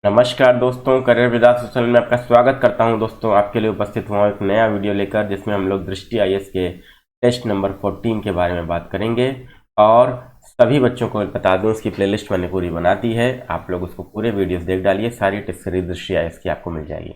नमस्कार दोस्तों, career विदात social में आपका स्वागत करता हूं। दोस्तों, आपके लिए उपस्थित हुआ एक नया वीडियो लेकर, जिसमें हम लोग दृष्टि आईएएस के टेस्ट नंबर 14 के बारे में बात करेंगे। और सभी बच्चों को बता दूं, इसकी प्लेलिस्ट मैंने पूरी बना दी है। आप लोग उसको पूरे वीडियोस देख डालिए, सारी टेस्ट सीरीज दृष्टि आईएएस की आपको मिल जाएगी।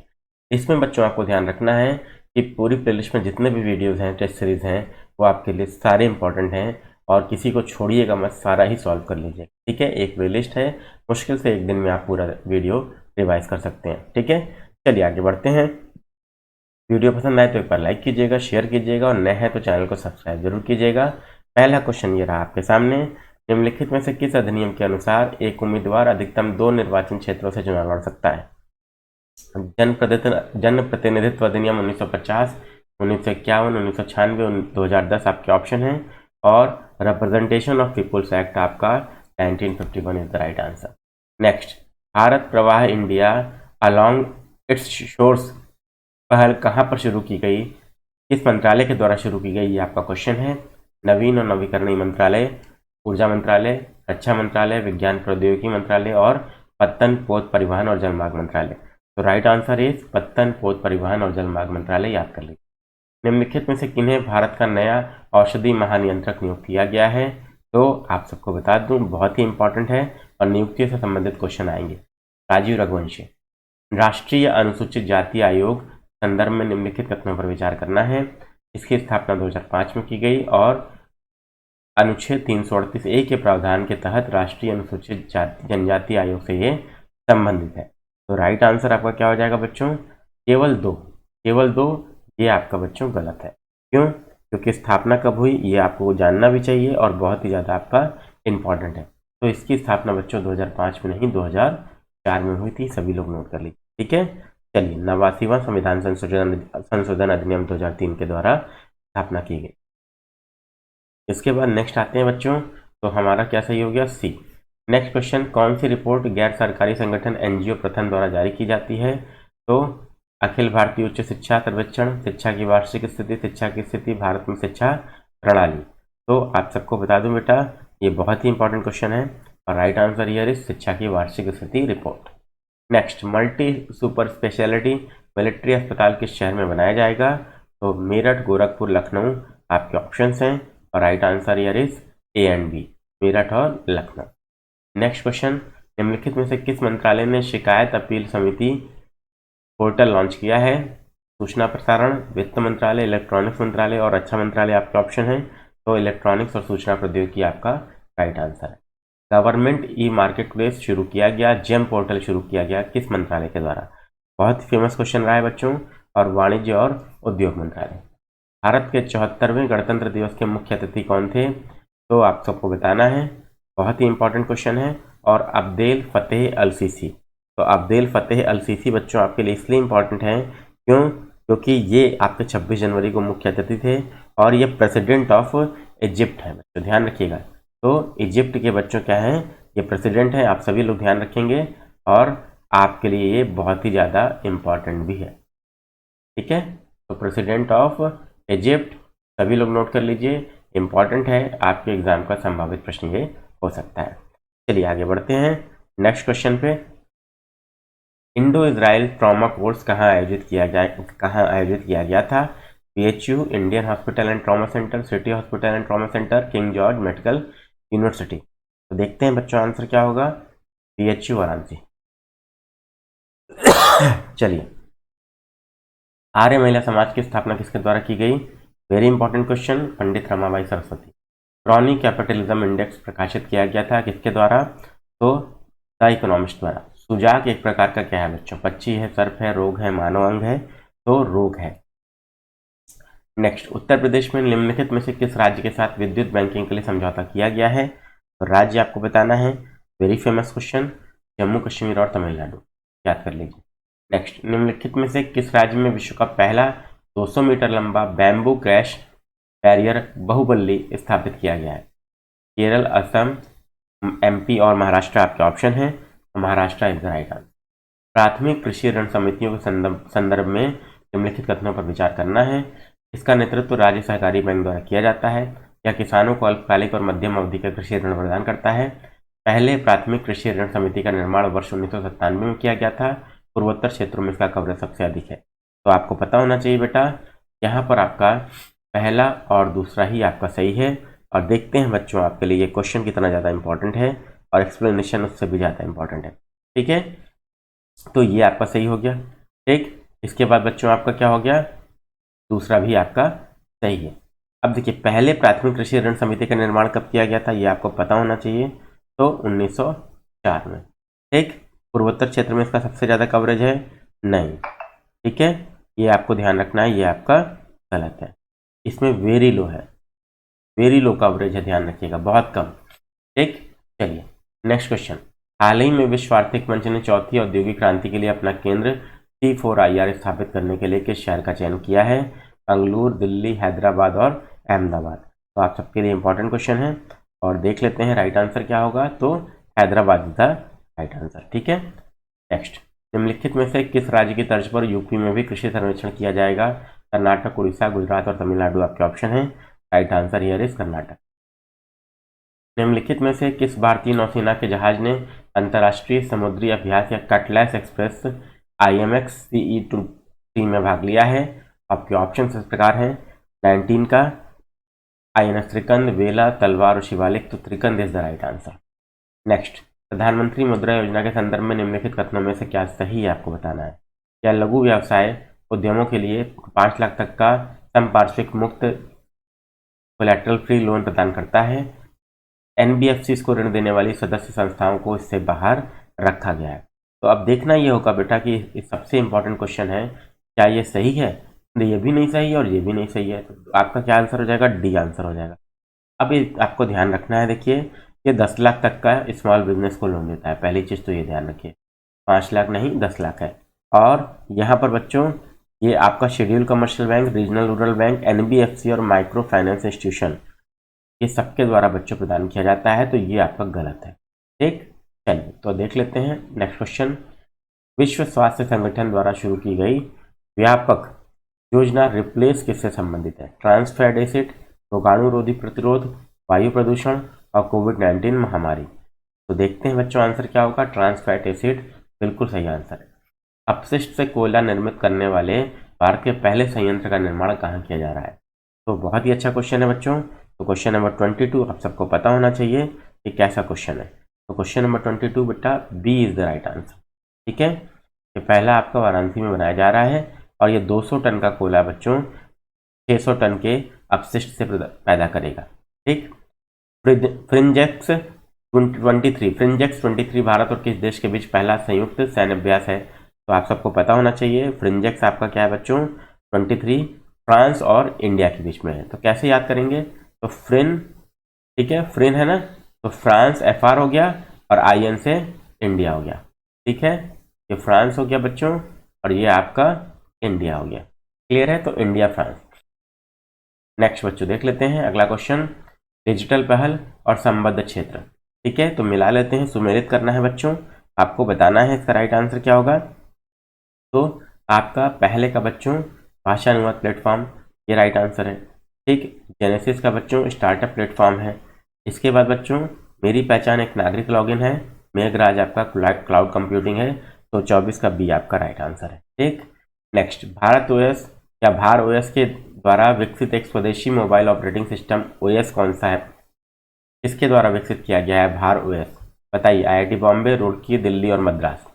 इसमें बच्चों आपको ध्यान रखना है कि पूरी प्लेलिस्ट में जितने भी वीडियोज़ हैं, टेस्ट सीरीज़ हैं, वो आपके लिए सारे इंपॉर्टेंट हैं और किसी को छोड़िएगा मत, सारा ही सॉल्व कर लीजिए। ठीक है, एक प्लेलिस्ट है, मुश्किल से एक दिन में आप पूरा वीडियो रिवाइज कर सकते हैं। ठीक है, चलिए आगे बढ़ते हैं। वीडियो पसंद आए तो एक बार लाइक कीजिएगा, शेयर कीजिएगा और नए हैं तो चैनल को सब्सक्राइब जरूर कीजिएगा। पहला क्वेश्चन ये रहा आपके सामने। निम्नलिखित में से किस अधिनियम के अनुसार एक उम्मीदवार अधिकतम 2 निर्वाचन क्षेत्रों से चुनाव लड़ सकता है? जन प्रतिनिधित्व अधिनियम 1950, 1951, 1996, 2010 आपके ऑप्शन हैं। और रिप्रेजेंटेशन ऑफ पीपुल्स एक्ट आपका 1951 is the right answer. Next, Bharat प्रवाह इंडिया अलोंग इट्स शोर्स पहल कहाँ पर शुरू की गई, किस मंत्रालय के द्वारा शुरू की गई, ये आपका क्वेश्चन है। नवीन और नवीकरणीय मंत्रालय, ऊर्जा मंत्रालय, रक्षा मंत्रालय, विज्ञान प्रौद्योगिकी मंत्रालय और पत्तन, पोत, परिवहन और जलमार्ग मंत्रालय। तो राइट आंसर इज पत्तन, पोत, परिवहन और जलमार्ग मंत्रालय। याद कर लीजिए। निम्नलिखित में से किन्हें भारत का नया औषधि महानियंत्रक नियुक्त किया गया है? तो आप सबको बता दूं, बहुत ही इंपॉर्टेंट है और नियुक्ति से संबंधित क्वेश्चन आएंगे। राजीव रघुवंशी। राष्ट्रीय अनुसूचित जाति आयोग संदर्भ में निम्नलिखित कथनों पर विचार करना है। इसकी स्थापना 2005 में की गई और अनुच्छेद 338A के प्रावधान के तहत राष्ट्रीय अनुसूचित जनजाति आयोग से ये संबंधित है। तो राइट आंसर आपका क्या हो जाएगा बच्चों? केवल दो। ये आपका बच्चों गलत है। क्यों? क्योंकि स्थापना कब हुई ये आपको जानना भी चाहिए और बहुत ही ज़्यादा आपका इम्पॉर्टेंट है। तो इसकी स्थापना बच्चों 2005 में नहीं 2004 में हुई थी। सभी लोग नोट कर लीजिए। ठीक है, चलिए। 89वां संविधान संशोधन अधिनियम 2003 के द्वारा स्थापना की गई। इसके बाद नेक्स्ट आते हैं बच्चों, तो हमारा क्या सही हो गया? सी। नेक्स्ट क्वेश्चन, कौन सी रिपोर्ट गैर सरकारी संगठन एनजीओ प्रथम द्वारा जारी की जाती है? तो अखिल भारतीय उच्च शिक्षा सर्वेक्षण, शिक्षा की वार्षिक स्थिति, शिक्षा की स्थिति, भारत में शिक्षा प्रणाली। तो आप सबको बता दूं बेटा, ये बहुत ही इंपॉर्टेंट क्वेश्चन है और राइट आंसर हियर इज शिक्षा की वार्षिक स्थिति report. Next, multi super speciality military अस्पताल किस शहर में बनाया जाएगा? तो मेरठ, गोरखपुर, लखनऊ आपके ऑप्शंस हैं और right answer here is A and B, Meerut और लखनऊ। नेक्स्ट क्वेश्चन, निम्नलिखित में से किस मंत्रालय ने शिकायत अपील समिति पोर्टल लॉन्च किया है? सूचना प्रसारण, वित्त मंत्रालय, इलेक्ट्रॉनिक्स मंत्रालय और रक्षा मंत्रालय आपके ऑप्शन हैं। तो इलेक्ट्रॉनिक्स और सूचना प्रौद्योगिकी आपका राइट आंसर है। गवर्नमेंट ई मार्केट प्लेस शुरू किया गया, जेम पोर्टल शुरू किया गया किस मंत्रालय के द्वारा? बहुत ही फेमस क्वेश्चन रहा है बच्चों। और वाणिज्य और उद्योग मंत्रालय। भारत के 74वें गणतंत्र दिवस के मुख्य अतिथि कौन थे? तो आप सबको बताना है, बहुत ही इंपॉर्टेंट क्वेश्चन है। और अब्देल फतेह अल सीसी। तो अब्देल फतेह अल सीसी बच्चों आपके लिए इसलिए इंपॉर्टेंट है, क्यों? क्योंकि ये आपके 26 जनवरी को मुख्य अतिथि थे और ये प्रेसिडेंट ऑफ इजिप्ट है बच्चों, ध्यान रखिएगा। तो इजिप्ट के बच्चों क्या हैं? ये प्रेसिडेंट हैं, आप सभी लोग ध्यान रखेंगे और आपके लिए ये बहुत ही ज़्यादा इम्पॉर्टेंट भी है। ठीक है, तो प्रेसिडेंट ऑफ इजिप्ट सभी लोग नोट कर लीजिए, इंपॉर्टेंट है, आपके एग्जाम का संभावित प्रश्न ये हो सकता है। चलिए आगे बढ़ते हैं नेक्स्ट क्वेश्चन पे। इंडो इजराइल ट्रॉमा कोर्स कहाँ आयोजित किया गया था? PHU, Indian hospital and trauma centre, city hospital and trauma centre, king George medical university. तो देखते हैं बच्चों आंसर क्या होगा। पीएचयू वाराणसी। चलिए, आर्य महिला समाज की स्थापना किसके द्वारा की गई? वेरी इंपॉर्टेंट क्वेश्चन, पंडित Ramabai Saraswati. Crony capitalism index प्रकाशित किया गया था किसके द्वारा? तो द इकोनॉमिस्ट द्वारा। सुजाक एक प्रकार का क्या है बच्चों? पक्षी है, सर्प है, रोग है, मानव अंग है? तो रोग है। नेक्स्ट, उत्तर प्रदेश में निम्नलिखित में से किस राज्य के साथ विद्युत बैंकिंग के लिए समझौता किया गया है? तो राज्य आपको बताना है, very famous question, Jammu Kashmir और तमिलनाडु। याद कर लीजिए। नेक्स्ट, निम्नलिखित में से किस राज्य में विश्व का पहला 200 मीटर लंबा बैम्बू क्रैश बैरियर बहुबल्ली स्थापित किया गया है? केरल, असम, एमपी और महाराष्ट्र आपके ऑप्शन हैं। Maharashtra is the right answer. प्राथमिक कृषि ऋण समितियों के संदर्भ में निम्नलिखित कथनों पर विचार करना है। इसका नेतृत्व राज्य सहकारी बैंक द्वारा किया जाता है या किसानों को अल्पकालिक और मध्यम अवधि का कृषि ऋण प्रदान करता है? पहले प्राथमिक कृषि ऋण समिति का निर्माण वर्ष 1997 में किया गया था। पूर्वोत्तर क्षेत्रों में इसका कवरेज सबसे अधिक है। तो आपको पता होना चाहिए बेटा, यहाँ पर आपका पहला और दूसरा ही आपका सही है। और देखते हैं बच्चों आपके लिए ये क्वेश्चन कितना ज़्यादा इंपॉर्टेंट है और एक्सप्लेनेशन उससे भी ज़्यादा इंपॉर्टेंट है। ठीक है, तो ये आपका सही हो गया। ठीक, इसके बाद बच्चों आपका क्या हो गया, दूसरा भी आपका सही है। अब देखिए, पहले प्राथमिक कृषि ऋण समिति का निर्माण कब किया गया था, ये आपको पता होना चाहिए। तो 1904 में। ठीक, पूर्वोत्तर क्षेत्र में इसका सबसे ज़्यादा कवरेज है नहीं। ठीक है, ये आपको ध्यान रखना है, ये आपका गलत है। इसमें वेरी लो है, वेरी लो कवरेज है, ध्यान रखिएगा, बहुत कम। ठीक, चलिए नेक्स्ट क्वेश्चन। हाल ही में विश्व आर्थिक मंच ने चौथी औद्योगिक क्रांति के लिए अपना केंद्र T4IR स्थापित करने के लिए किस शहर का चयन किया है? बेंगलुरु, दिल्ली, हैदराबाद और अहमदाबाद। तो आप सबके लिए इंपॉर्टेंट क्वेश्चन है और देख लेते हैं राइट आंसर क्या होगा। तो Hyderabad is the right answer. ठीक है, नेक्स्ट। निम्नलिखित में से किस राज्य की तर्ज पर यूपी में भी कृषि सर्वेक्षण किया जाएगा? कर्नाटक, उड़ीसा, गुजरात और तमिलनाडु आपके ऑप्शन है। Right answer here is Karnataka. निम्नलिखित में से किस भारतीय नौसेना के जहाज ने अंतर्राष्ट्रीय समुद्री अभ्यास या कटलेस एक्सप्रेस IMX CE-23 में भाग लिया है? आपके ऑप्शन इस प्रकार हैं। 19 का INS त्रिकंद, वेला, तलवार और शिवालिक। तो Trikand is the right answer. Next, Pradhan Mantri Mudra योजना के संदर्भ में निम्नलिखित कथनों में से क्या सही है आपको बताना है। क्या लघु व्यवसाय उद्यमों के लिए 5 लाख तक का संपार्श्विक मुक्त कोलैटरल फ्री लोन प्रदान करता है? NBFCs को ऋण देने वाली सदस्य संस्थाओं को इससे बाहर रखा गया है। तो अब देखना ये होगा बेटा कि इस सबसे इंपॉर्टेंट क्वेश्चन है, क्या ये सही है? ये भी नहीं सही है और ये भी नहीं सही है, तो आपका क्या आंसर हो जाएगा? डी आंसर हो जाएगा। अब ये आपको ध्यान रखना है, देखिए ये 10 लाख तक का स्मॉल बिजनेस को लोन देता है, पहली चीज़ तो ये ध्यान रखिए। 5 लाख नहीं, 10 लाख है। और यहाँ पर बच्चों ये आपका schedule commercial bank, regional rural bank, NBFC और माइक्रो फाइनेंस इंस्टीट्यूशन, ये सबके द्वारा बच्चों प्रदान किया जाता है। तो ये आपका गलत है। ठीक, चलिए तो देख लेते हैं नेक्स्ट क्वेश्चन। विश्व स्वास्थ्य संगठन द्वारा शुरू की गई व्यापक योजना रिप्लेस किससे संबंधित है? ट्रांस फैट एसिड, रोगाणुरोधी प्रतिरोध, वायु प्रदूषण और कोविड-19 महामारी। तो देखते हैं बच्चों आंसर क्या होगा। ट्रांस फैट एसिड बिल्कुल सही आंसर है। अपशिष्ट से कोयला निर्मित करने वाले भारत के पहले संयंत्र का निर्माण कहाँ किया जा रहा है? तो बहुत ही अच्छा क्वेश्चन है बच्चों। तो क्वेश्चन नंबर 22 आप सबको पता होना चाहिए कि कैसा क्वेश्चन है। तो क्वेश्चन नंबर 22 बेटा B is the right answer. ठीक है, ये पहला आपका वाराणसी में बनाया जा रहा है और ये 200 टन का कोयला बच्चों 600 टन के अपशिष्ट से पैदा करेगा। ठीक, फ्रिंजेक्स 23 भारत और किस देश के बीच पहला संयुक्त सैन्य अभ्यास है? तो आप सबको पता होना चाहिए फ्रिंजेक्स आपका क्या है बच्चों? 23 फ्रांस और इंडिया के बीच में है। तो कैसे याद करेंगे? तो फ्रिन, ठीक है, फ्रिन है ना, तो फ्रांस FR हो गया और IN से इंडिया हो गया। ठीक है, ये फ्रांस हो गया बच्चों और ये आपका इंडिया हो गया। क्लियर है? तो इंडिया फ्रांस। नेक्स्ट बच्चों देख लेते हैं अगला क्वेश्चन। डिजिटल पहल और संबद्ध क्षेत्र। ठीक है, तो मिला लेते हैं, सुमेलित करना है बच्चों, आपको बताना है इसका राइट आंसर क्या होगा। तो आपका पहले का बच्चों भाषा अनुवाद प्लेटफॉर्म, ये राइट आंसर है। ठीक, जेनेसिस का बच्चों स्टार्टअप प्लेटफॉर्म है। इसके बाद बच्चों मेरी पहचान एक नागरिक लॉगिन है। मेघराज आपका क्लाउड कंप्यूटिंग है। तो 24 का बी आपका राइट आंसर है। ठीक, नेक्स्ट, भारत OS या भार OS के द्वारा विकसित एक स्वदेशी मोबाइल ऑपरेटिंग सिस्टम OS कौन सा है? किसके द्वारा विकसित किया गया है भार OS? बताइए, IIT बॉम्बे, रुड़की, दिल्ली और मद्रास।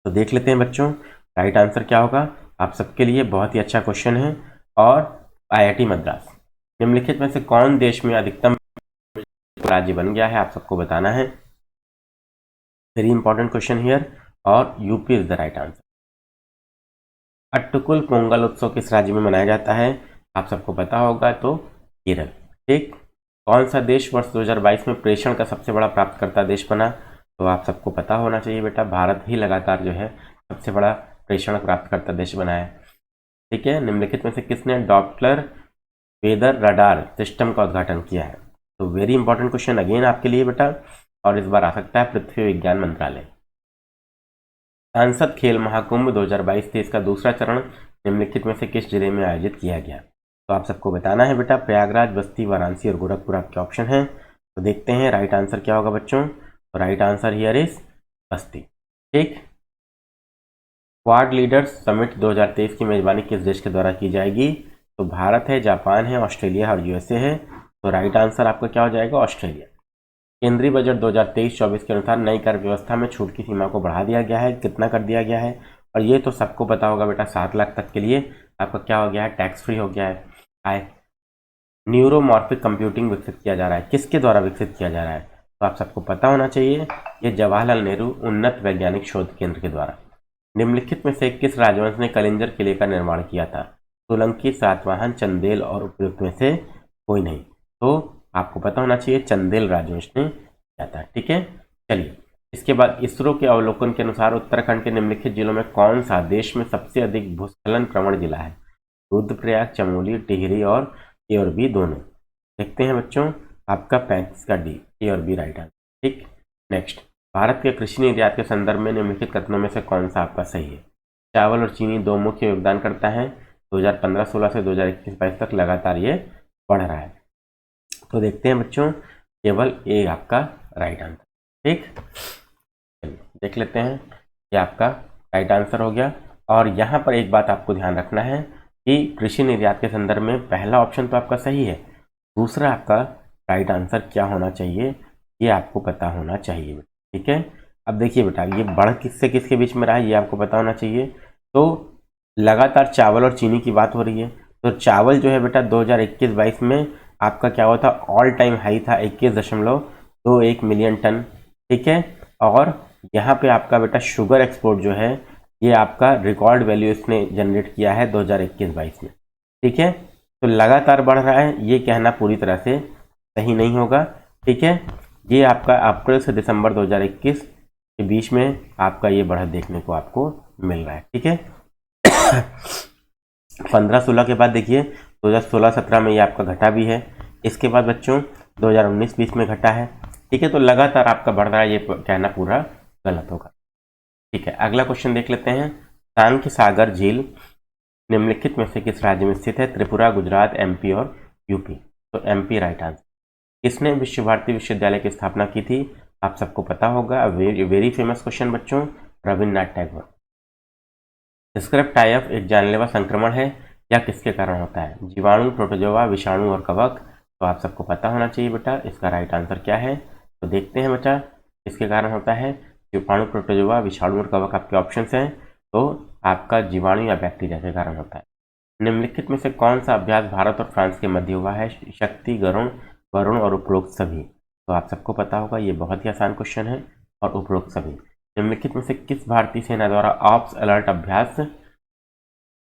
तो देख लेते हैं बच्चों राइट आंसर क्या होगा। आप सबके लिए बहुत ही अच्छा क्वेश्चन है और IIT मद्रास। निम्नलिखित में से कौन देश में अधिकतम राज्य बन गया है? आप सबको बताना है। Very important question here or UP is the right answer. Attukal Pongal उत्सव किस राज्य में मनाया जाता है? आप सबको पता होगा, तो केरल। ठीक, कौन सा देश वर्ष 2022 में प्रेषण का सबसे बड़ा प्राप्तकर्ता देश बना? तो आप सबको पता होना चाहिए बेटा, भारत ही लगातार जो है सबसे बड़ा प्रेषण प्राप्तकर्ता देश बना है। ठीक है, निम्नलिखित में से किसने डॉप्लर वेदर रडार सिस्टम का उद्घाटन किया है? तो वेरी इंपॉर्टेंट क्वेश्चन अगेन आपके लिए बेटा, और इस बार आ सकता है पृथ्वी विज्ञान मंत्रालय। सांसद खेल महाकुंभ 2022 थे, इसका दूसरा चरण निम्नलिखित में से किस जिले में आयोजित किया गया? तो आप सबको बताना है बेटा, प्रयागराज, बस्ती, वाराणसी और गोरखपुर आपके ऑप्शन हैं। तो देखते हैं राइट आंसर क्या होगा बच्चों। तो राइट आंसर हियर इज बस्ती। ठीक, क्वाड लीडर्स समिट 2023 की मेजबानी किस देश के द्वारा की जाएगी। तो भारत है, जापान है, ऑस्ट्रेलिया और यूएसए है। तो राइट आंसर आपका क्या हो जाएगा, ऑस्ट्रेलिया। केंद्रीय बजट 2023-24 के अनुसार नई कर व्यवस्था में छूट की सीमा को बढ़ा दिया गया है। कितना कर दिया गया है, और ये तो सबको पता होगा बेटा, 7 लाख तक के लिए आपका क्या हो गया है, टैक्स फ्री हो गया है। आए न्यूरोमॉर्फिक कंप्यूटिंग विकसित किया जा रहा है, किसके द्वारा विकसित किया जा रहा है, तो आप सबको पता होना चाहिए, ये जवाहरलाल नेहरू उन्नत वैज्ञानिक शोध केंद्र के द्वारा। निम्नलिखित में से किस राजवंश ने कलिंजर किले का निर्माण किया था। सोलंकी, सातवाहन, चंदेल और उपयुक्त में से कोई नहीं। तो आपको पता होना चाहिए चंदेल राजवंश ने किया था। ठीक है, चलिए इसके बाद इसरो के अवलोकन के अनुसार उत्तराखंड के निम्नलिखित जिलों में कौन सा देश में सबसे अधिक भूस्खलन प्रवण जिला है। रुद्रप्रयाग, चमोली, टिहरी और ए और बी दोनों। देखते हैं बच्चों, आपका 35 का डी, ए और बी राइट आंसर। ठीक, नेक्स्ट, भारत के कृषि निर्यात के संदर्भ में निम्नलिखित कथनों में से कौन सा आपका सही है। चावल और चीनी दो मुख्य योगदान करता है। 2015-16 से 2021-22 तक लगातार ये बढ़ रहा है। तो देखते हैं बच्चों, केवल ए आपका राइट आंसर। ठीक, चलिए देख लेते हैं, ये आपका राइट आंसर हो गया। और यहाँ पर एक बात आपको ध्यान रखना है कि कृषि निर्यात के संदर्भ में पहला ऑप्शन तो आपका सही है, दूसरा आपका राइट आंसर क्या होना चाहिए ये आपको पता होना चाहिए। ठीक है, अब देखिए बेटा, ये बढ़ किससे किसके बीच में रहा है ये आपको पता होना चाहिए। तो लगातार चावल और चीनी की बात हो रही है, तो चावल जो है बेटा 2021-22 में आपका क्या हुआ था, ऑल टाइम हाई था 21.21 मिलियन टन। ठीक है, और यहाँ पे आपका बेटा शुगर एक्सपोर्ट जो है ये आपका रिकॉर्ड वैल्यू इसने जनरेट किया है 2021-22 में। ठीक है, तो लगातार बढ़ रहा है, ये कहना पूरी तरह से सही नहीं होगा। ठीक है, ये आपका अप्रैल से दिसंबर 2021 के बीच में आपका ये बढ़त देखने को आपको मिल रहा है। ठीक है, 15-16 के बाद देखिए 2016-17 में ये आपका घटा भी है। इसके बाद बच्चों 2019-20 में घटा है। ठीक है, तो लगातार आपका बढ़ रहा है, ये कहना पूरा गलत होगा। ठीक है, अगला क्वेश्चन देख लेते हैं। सांख्य सागर झील निम्नलिखित में से किस राज्य में स्थित है। त्रिपुरा, गुजरात, एमपी और यूपी। तो एमपी राइट आंसर। किसने विश्व भारती विश्वविद्यालय की स्थापना की थी, आप सबको पता होगा, वेरी फेमस क्वेश्चन बच्चों, रविन्द्रनाथ टैगोर। स्क्रब टाइप एक जानलेवा संक्रमण है या किसके कारण होता है। जीवाणु, प्रोटोजोआ, विषाणु और कवक। तो आप सबको पता होना चाहिए बेटा, इसका राइट आंसर क्या है। तो देखते हैं बेटा, किसके कारण होता है। जीवाणु, प्रोटोजोआ, विषाणु और कवक आपके ऑप्शंस हैं। तो आपका जीवाणु या बैक्टीरिया के कारण होता है। निम्नलिखित में से कौन सा अभ्यास भारत और फ्रांस के मध्य हुआ है। शक्ति, गरुण, वरुण और उपरोक्त सभी। तो आप सबको पता होगा, ये बहुत ही आसान क्वेश्चन है। और उपरोक्त सभी, निम्नलिखित में से किस भारतीय सेना द्वारा ऑप्स अलर्ट अभ्यास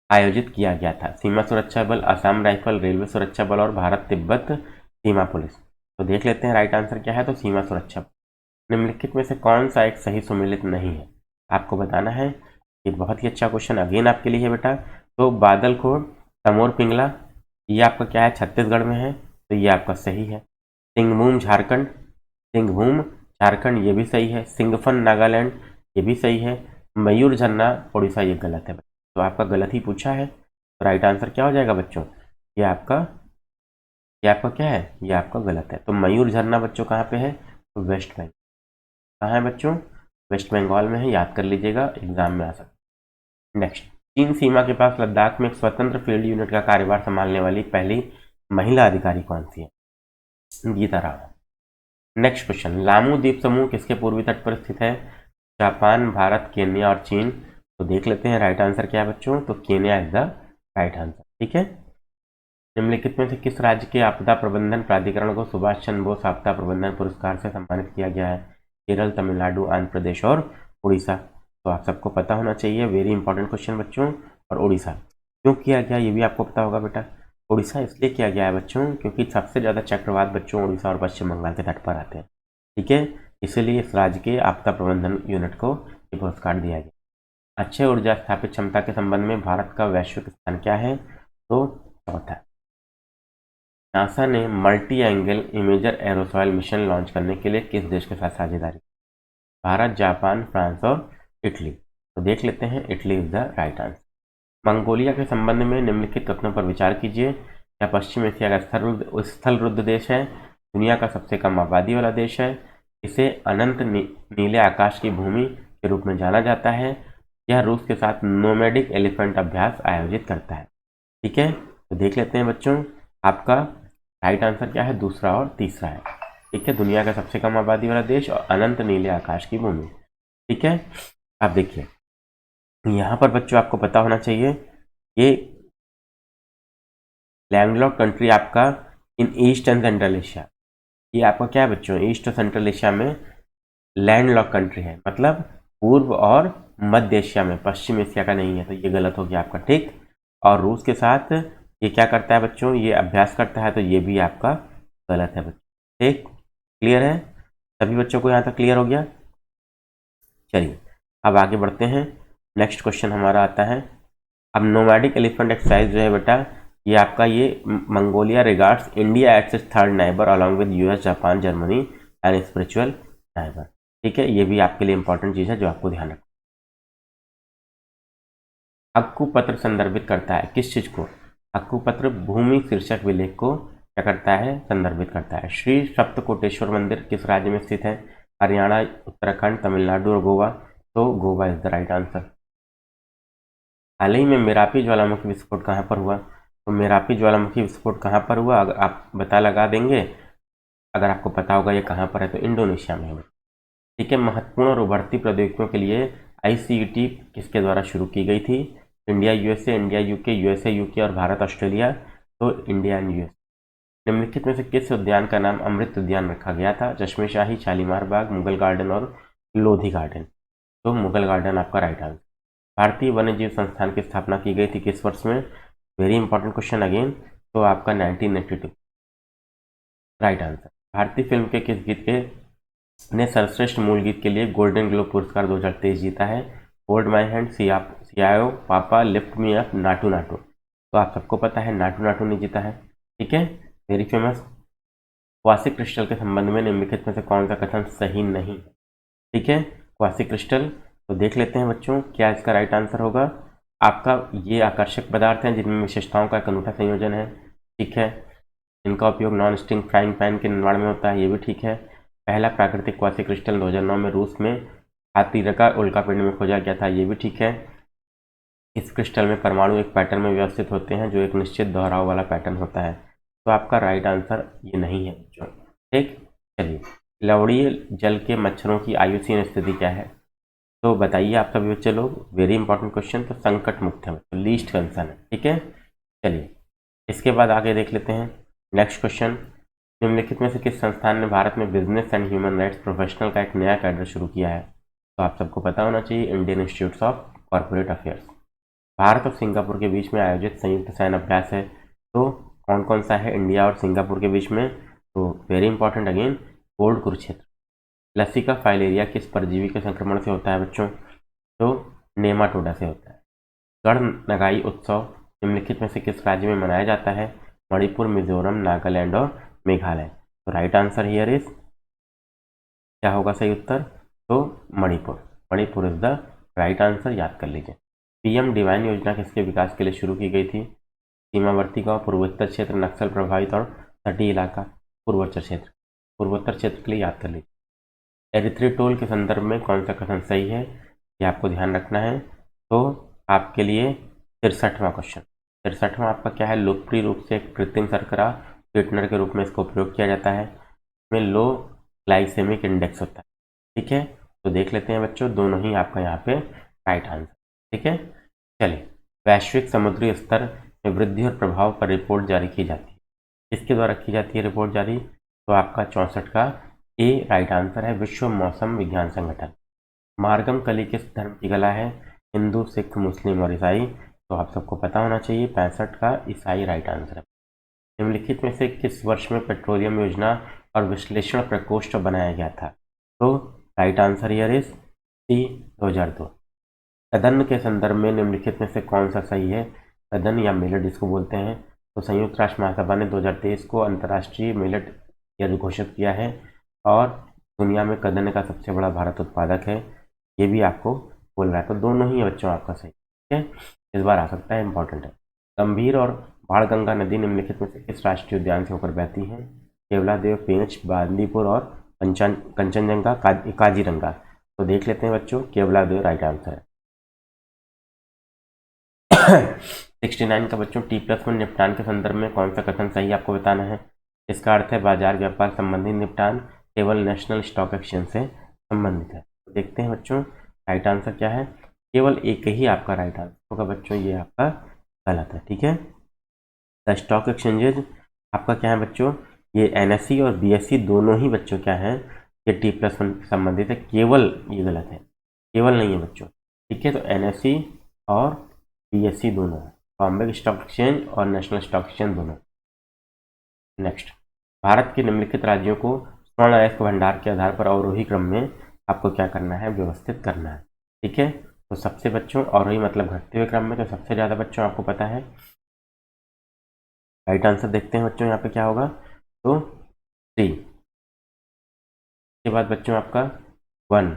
आयोजित किया गया था। सीमा सुरक्षा बल, असम राइफल, रेलवे सुरक्षा बल और भारत तिब्बत सीमा पुलिस। तो देख लेते हैं राइट आंसर क्या है। तो सीमा सुरक्षा बल। निम्नलिखित में से कौन सा एक सही सुमेलित नहीं है, आपको बताना है। ये बहुत ही अच्छा क्वेश्चन अगेन आपके लिए है बेटा। तो बादलखोर, तमोर पिंगला, ये आपका क्या है, छत्तीसगढ़ में है, तो ये आपका सही है। सिंगभूम झारखंड, सिंगभूम झारखंड ये भी सही है। सिंगफन नागालैंड ये भी सही है। मयूर झरना उड़ीसा ये गलत है। तो आपका गलत ही पूछा है, तो राइट आंसर क्या हो जाएगा बच्चों, ये आपका क्या है, ये आपका गलत है। तो मयूर झरना बच्चों कहाँ पे है, तो वेस्ट बंगाल। कहाँ है बच्चों, वेस्ट बंगाल में है, याद कर लीजिएगा, एग्जाम में आ सकता है। नेक्स्ट, चीन सीमा के पास लद्दाख में एक स्वतंत्र फील्ड यूनिट का कार्यभार संभालने वाली पहली महिला अधिकारी कौन सी है। Geeta Rao. Next question, Lamu द्वीप समूह किसके पूर्वी तट पर स्थित है। जापान, भारत, केन्या और चीन। तो देख लेते हैं राइट आंसर क्या है बच्चों। तो Kenya is the right answer. ठीक है, निम्नलिखित में से किस राज्य के आपदा प्रबंधन प्राधिकरण को सुभाष चंद्र बोस आपदा प्रबंधन पुरस्कार से सम्मानित किया गया है। केरल, तमिलनाडु, आंध्र प्रदेश और उड़ीसा। तो आप सबको पता होना चाहिए, वेरी इंपॉर्टेंट क्वेश्चन बच्चों। और उड़ीसा क्यों किया गया ये भी आपको पता होगा बेटा। उड़ीसा इसलिए किया गया है बच्चों क्योंकि सबसे ज़्यादा चक्रवात बच्चों उड़ीसा और पश्चिम बंगाल के तट पर आते हैं। ठीक है, इसीलिए इस राज्य के आपदा प्रबंधन यूनिट को ये पुरस्कार दिया गया। अच्छे ऊर्जा स्थापित क्षमता के संबंध में भारत का वैश्विक स्थान क्या है। तो चौथा। नासा ने multi angle imager aerosol mission launch करने के लिए किस देश के साथ साझेदारी। भारत, जापान, फ्रांस और इटली। तो देख लेते हैं, Italy is the right answer. Mongolia के संबंध में निम्नलिखित कथनों पर विचार कीजिए। क्या पश्चिम एशिया का स्थल रुद्ध देश है। दुनिया का सबसे कम आबादी वाला देश है, इसे अनंत नीले आकाश की भूमि के रूप में जाना जाता है। यह रूस के साथ नोमैडिक एलिफेंट अभ्यास आयोजित करता है। ठीक है, तो देख लेते हैं बच्चों, आपका राइट आंसर क्या है, दूसरा और तीसरा है। ठीक है, दुनिया का सबसे कम आबादी वाला देश और अनंत नीले आकाश की भूमि। ठीक है, आप देखिए यहाँ पर बच्चों आपको पता होना चाहिए, ये लैंडलॉक कंट्री आपका इन ईस्ट एंड सेंट्रल एशिया, ये आपका क्या है बच्चों, ईस्ट और सेंट्रल एशिया में लैंडलॉक कंट्री है, मतलब पूर्व और मध्य एशिया में, पश्चिम एशिया का नहीं है, तो ये गलत हो गया आपका। ठीक, और रूस के साथ ये क्या करता है बच्चों, ये अभ्यास करता है, तो ये भी आपका गलत है बच्चों। ठीक, क्लियर है सभी बच्चों को, यहाँ तक क्लियर हो गया। चलिए अब आगे बढ़ते हैं, नेक्स्ट क्वेश्चन हमारा आता है। अब नोमैडिक एलिफेंट एक्सरसाइज जो है बेटा, ये आपका ये Mongolia regards India as its third neighbour along with US, Japan, Germany and spiritual neighbour. ठीक है, ये भी आपके लिए इंपॉर्टेंट चीज़ है जो आपको ध्यान रखना। हक्कुपत्र संदर्भित करता है किस चीज़ को, हक्कुपत्र भूमि शीर्षक विलेख को क्या करता है, संदर्भित करता है। श्री सप्तकोटेश्वर मंदिर किस राज्य में स्थित है, हरियाणा, उत्तराखंड, तमिलनाडु और गोवा, तो Goa is the right answer. हाल ही में मेरापी ज्वालामुखी विस्फोट कहाँ पर हुआ, तो मेरापी ज्वालामुखी विस्फोट कहाँ पर हुआ, अगर आप बता लगा देंगे, अगर आपको पता होगा ये कहाँ पर है, तो इंडोनेशिया में है। ठीक है, महत्वपूर्ण और उभरती प्रौद्योगिकियों के लिए आईसीईटी किसके द्वारा शुरू की गई थी, India USA, India UK, USA UK और भारत ऑस्ट्रेलिया, तो इंडिया एंड यूएस। निम्नलिखित में से किस उद्यान का नाम अमृत उद्यान रखा गया था, चश्मे शाही, शालीमार बाग, मुगल गार्डन और लोधी गार्डन, तो मुगल गार्डन आपका राइट आंसर। भारतीय वन्यजीव संस्थान की स्थापना की गई थी किस वर्ष में, वेरी इंपॉर्टेंट क्वेश्चन अगेन, तो आपका 1982 राइट आंसर। भारतीय फिल्म के किस गीत के ने सर्वश्रेष्ठ मूल गीत के लिए गोल्डन ग्लोब पुरस्कार 2023 जीता है, होल्ड माई हैंड, सियाओ पापा, lift me up, Naatu Naatu, तो आप सबको पता है नाटू नाटू ने जीता है। ठीक है, वेरी फेमस। क्वासी क्रिस्टल के संबंध में निम्नलिखित में से कौन सा कथन सही नहीं, ठीक है, क्वासी क्रिस्टल, तो देख लेते हैं बच्चों क्या इसका राइट आंसर होगा। आपका ये आकर्षक पदार्थ हैं जिनमें विशेषताओं का एक अनूठा संयोजन है। ठीक है, इनका उपयोग नॉन स्टिंग फ्राइंग पैन के निर्माण में होता है, ये भी ठीक है। पहला प्राकृतिक क्वासी क्रिस्टल 2009 में रूस में हाथीरका उल्कापिंड में खोजा गया था, ये भी ठीक है। इस क्रिस्टल में परमाणु एक पैटर्न में व्यवस्थित होते हैं जो एक निश्चित दोहराव वाला पैटर्न होता है, तो आपका राइट आंसर ये नहीं है बच्चों। ठीक, चलिए लवणीय जल के मच्छरों की आयुसीन स्थिति क्या है, तो बताइए आप सभी बच्चे लोग, वेरी इंपॉर्टेंट क्वेश्चन, तो संकट मुक्त है, तो लीस्ट कंसर्न है। ठीक है, चलिए इसके बाद आगे देख लेते हैं नेक्स्ट क्वेश्चन। निम्नलिखित में से किस संस्थान ने भारत में business and human rights professional का एक नया कैडर शुरू किया है, तो आप सबको पता होना चाहिए, Indian institute of corporate affairs. Bharat और सिंगापुर के बीच में आयोजित संयुक्त सैन्य अभ्यास है, तो कौन कौन सा है इंडिया और सिंगापुर के बीच में, तो very important again, called Kurukshetra. लसिका फाइलेरिया किस परजीवी के संक्रमण से होता है बच्चों, तो नेमाटोडा से होता है। गढ़ नगाई उत्सव निम्नलिखित में से किस राज्य में मनाया जाता है, मणिपुर, मिजोरम, नागालैंड और मेघालय, तो राइट आंसर हियर इज क्या होगा सही उत्तर, तो Manipur, Manipur is the right answer, याद कर लीजिए। पीएम डिवाइन योजना किसके विकास के लिए शुरू की गई थी, सीमावर्ती गांव, पूर्वोत्तर क्षेत्र, नक्सल प्रभावित और तटीय इलाका, पूर्वोत्तर क्षेत्र, पूर्वोत्तर क्षेत्र के लिए याद कर लीजिए। एरिथ्रिटोल के संदर्भ में कौन सा कथन सही है, ये आपको ध्यान रखना है, तो आपके लिए 63वां क्वेश्चन, 63वां आपका क्या है, लोकप्रिय रूप से एक कृत्रिम शर्करा स्वीटनर के रूप में इसका उपयोग किया जाता है, इसमें लो ग्लाइसेमिक इंडेक्स होता है। ठीक है, तो देख लेते हैं बच्चों, दोनों ही आपका यहाँ पे राइट आंसर। ठीक है, चलिए वैश्विक समुद्री स्तर में वृद्धि और प्रभाव पर रिपोर्ट जारी की जाती है, किसके द्वारा की जाती है रिपोर्ट जारी, तो आपका 64 का ए राइट आंसर है, विश्व मौसम विज्ञान संगठन। मार्गम कली किस धर्म की कला है, हिंदू, सिख, मुस्लिम और ईसाई, तो आप सबको पता होना चाहिए, 65 का ईसाई राइट आंसर है। निम्नलिखित में से किस वर्ष में पेट्रोलियम योजना और विश्लेषण प्रकोष्ठ बनाया गया था, तो right answer here is C 2002। सदन के संदर्भ में निम्नलिखित में से कौन सा सही है, सदन या मिलेट जिसको बोलते हैं, तो संयुक्त राष्ट्र महासभा ने 2023 को अंतर्राष्ट्रीय मिलेट ईयर घोषित किया है और दुनिया में कदन का सबसे बड़ा भारत उत्पादक है, ये भी आपको बोल रहा है, तो दोनों ही बच्चों आपका सही है, इस बार आ सकता है, इंपॉर्टेंट है। गंभीर और बाणगंगा नदी निम्नलिखित में से किस राष्ट्रीय उद्यान से होकर बहती है, केवलादेव, पेंच, बांदीपुर और कंचनजंगा, काजीरंगा। तो देख लेते हैं बच्चों, केवलादेव राइट आंसर है। 69 का बच्चों, T+1 निपटान के संदर्भ में कौन सा कथन सही आपको बताना है। इसका अर्थ है बाजार व्यापार संबंधी निपटान केवल नेशनल स्टॉक एक्सचेंज से संबंधित है। तो देखते हैं बच्चों राइट आंसर क्या है। केवल एक ही आपका राइट आंसर होगा बच्चों, ये आपका गलत है। ठीक है, द स्टॉक एक्सचेंजेज आपका क्या है बच्चों, ये NSE और BSE दोनों ही बच्चों क्या है, ये T+1 संबंधित है। केवल ये गलत है, केवल नहीं है बच्चों। ठीक है, तो NSE और BSE दोनों, बॉम्बे स्टॉक एक्सचेंज और नेशनल स्टॉक एक्सचेंज दोनों। नेक्स्ट, भारत के निम्नलिखित राज्यों को स्वर्ण अयस्क भंडार के आधार पर अवरोही क्रम में आपको क्या करना है, व्यवस्थित करना है। ठीक है, तो सबसे बच्चों अवरोही मतलब घटते हुए क्रम में, तो सबसे ज़्यादा बच्चों आपको पता है राइट आंसर। देखते हैं बच्चों यहाँ पे क्या होगा, तो 3 के बाद बच्चों आपका 1,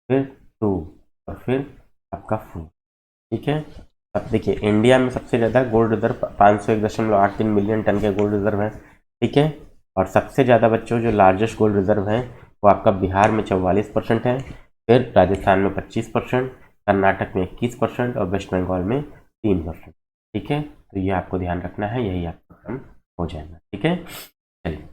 फिर 2 और फिर आपका 4। ठीक है, अब देखिए इंडिया में सबसे ज़्यादा गोल्ड रिजर्व 501.83 मिलियन टन के गोल्ड रिजर्व है। ठीक है, और सबसे ज़्यादा बच्चों जो लार्जेस्ट गोल्ड रिजर्व है वो आपका बिहार में 44% है, फिर राजस्थान में 25%, कर्नाटक में 21% और वेस्ट बंगाल में 3%। ठीक है, तो ये आपको ध्यान रखना है, यही आपका काम हो जाएगा। ठीक है, चलिए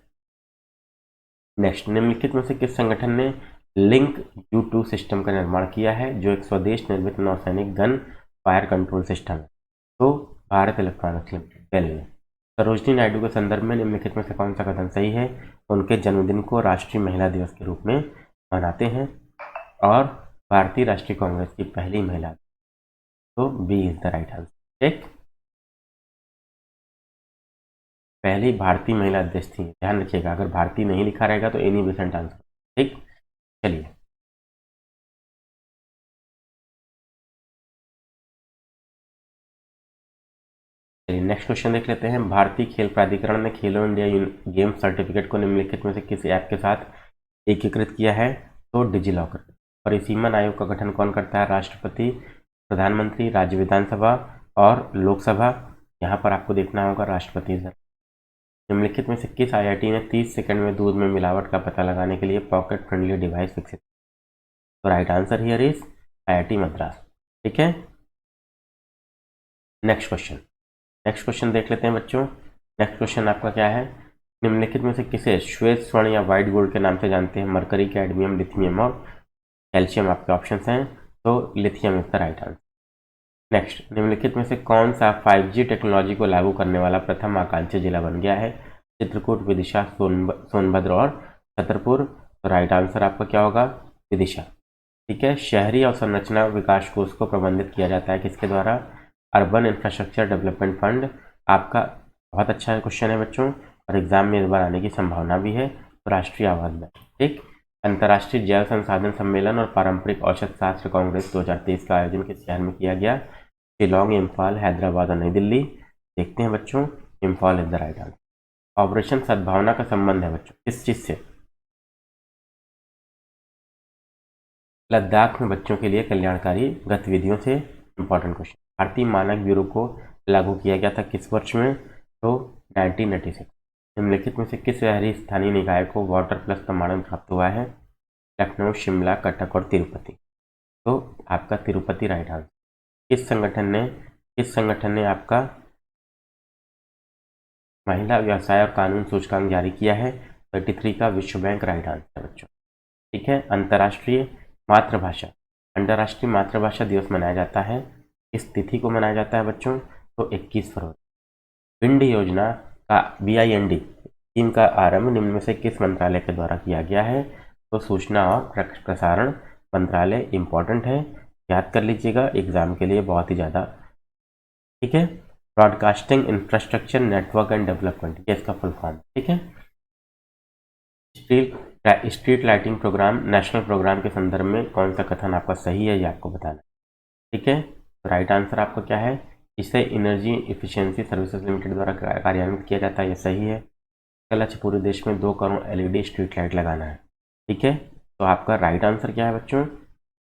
नेक्स्ट, निम्नलिखित में से किस संगठन ने लिंक U2 सिस्टम का निर्माण किया है, जो एक स्वदेश निर्मित नौसैनिक गन फायर कंट्रोल सिस्टम है। तो Bharat electronics limited, railway. Sarojini Naidu के संदर्भ में निम्नलिखित में से कौन सा कथन सही है। उनके जन्मदिन को राष्ट्रीय महिला दिवस के रूप में मनाते हैं और भारतीय राष्ट्रीय कांग्रेस की पहली महिला। तो B is the right answer. ठीक, पहली भारतीय महिला अध्यक्ष थी, ध्यान रखिएगा, अगर भारतीय नहीं लिखा रहेगा तो एनी बेसेंट आंसर। ठीक, चलिए नेक्स्ट क्वेश्चन देख लेते हैं। भारतीय खेल प्राधिकरण ने खेलो इंडिया गेम्स सर्टिफिकेट को निम्नलिखित में से किस ऐप के साथ एकीकृत किया है। तो डिजी लॉकर। परिसीमन आयोग का गठन कौन करता है, राष्ट्रपति, प्रधानमंत्री, राज्य विधानसभा और लोकसभा। यहाँ पर आपको देखना होगा राष्ट्रपति सर। निम्नलिखित में से किस IIT ने 30 सेकंड में दूध में मिलावट का पता लगाने के लिए पॉकेट फ्रेंडली डिवाइस विकसित। तो right answer here is IIT Madras. ठीक है, नेक्स्ट क्वेश्चन देख लेते हैं बच्चों। नेक्स्ट क्वेश्चन आपका क्या है, निम्नलिखित में से किसे श्वेत स्वर्ण या व्हाइट गोल्ड के नाम से जानते हैं। मरकरी, कैडमियम, लिथियम और कैल्शियम आपके ऑप्शंस हैं। तो lithium is the right answer. Next, निम्नलिखित में से कौन सा 5G टेक्नोलॉजी को लागू करने वाला प्रथम आकांक्षी जिला बन गया है। चित्रकूट, विदिशा, सोनभद्र और छतरपुर। तो राइट आंसर आपका क्या होगा, विदिशा। ठीक है, शहरी अवसंरचना विकास कोष को प्रबंधित किया जाता है किसके द्वारा, अर्बन इंफ्रास्ट्रक्चर डेवलपमेंट फंड। आपका बहुत अच्छा क्वेश्चन है बच्चों, और एग्जाम में इस बार आने की संभावना भी है। तो राष्ट्रीय आवास बैंक। ठीक, अंतर्राष्ट्रीय जैव संसाधन सम्मेलन और पारंपरिक औषध शास्त्र कांग्रेस 2023 का आयोजन किस शहर में किया गया। शिलोंग, इम्फाल, हैदराबाद और नई दिल्ली। देखते हैं बच्चों, Imphal is the right answer. Operation सद्भावना का संबंध है बच्चों किस चीज से, लद्दाख में बच्चों के लिए कल्याणकारी गतिविधियों से। इंपॉर्टेंट क्वेश्चन, भारतीय मानक ब्यूरो को लागू किया गया था किस वर्ष में। तो 1986। निम्नलिखित में से किस शहरी स्थानीय निकाय को वाटर प्लस प्रमाणन प्राप्त हुआ है। लखनऊ, शिमला, कटक और तिरुपति। तो आपका तिरुपति राइट आंसर। किस संगठन ने आपका महिला व्यवसाय और कानून सूचकांक जारी किया है। 33 का विश्व बैंक राइट आंसर बच्चों। ठीक है, अंतर्राष्ट्रीय मातृभाषा दिवस मनाया जाता है, इस तिथि को मनाया जाता है बच्चों। तो 21 फरवरी। विंड योजना का BIND स्कीम का आरंभ निम्न में से किस मंत्रालय के द्वारा किया गया है। तो सूचना और प्रसारण मंत्रालय। इंपॉर्टेंट है, याद कर लीजिएगा एग्जाम के लिए बहुत ही ज़्यादा। ठीक है, broadcasting infrastructure network and development, ये इसका फुल फॉर्म। ठीक है, street lighting programme national programme के संदर्भ में कौन सा कथन आपका सही है, ये आपको बताना। ठीक है, तो राइट आंसर आपका क्या है, इसे एनर्जी इफिशिएंसी सर्विसेज लिमिटेड द्वारा कार्यान्वित किया जाता है, ये सही है। इसका लक्ष्य पूरे देश में 2 करोड़ LED स्ट्रीट लाइट लगाना है। ठीक है, तो आपका राइट आंसर क्या है बच्चों,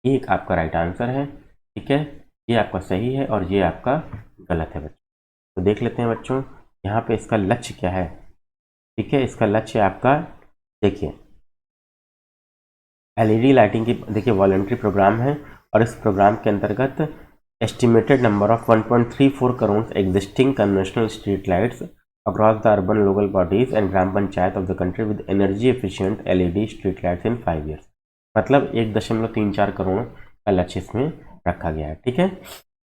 ये आपका राइट आंसर है। ठीक है, ये आपका सही है और ये आपका गलत है बच्चों। तो देख लेते हैं बच्चों, यहाँ पे इसका लक्ष्य क्या है। ठीक है, इसका लक्ष्य आपका देखिए एलईडी लाइटिंग की, देखिए वॉलंटरी प्रोग्राम है और इस प्रोग्राम के अंतर्गत estimated number of 1.34 crore existing conventional street lights across the urban local bodies and gram panchayat of the country with energy efficient LED street lights in 5 years. मतलब 1.34 करोड़ का लक्ष्य इसमें रखा गया है। ठीक है,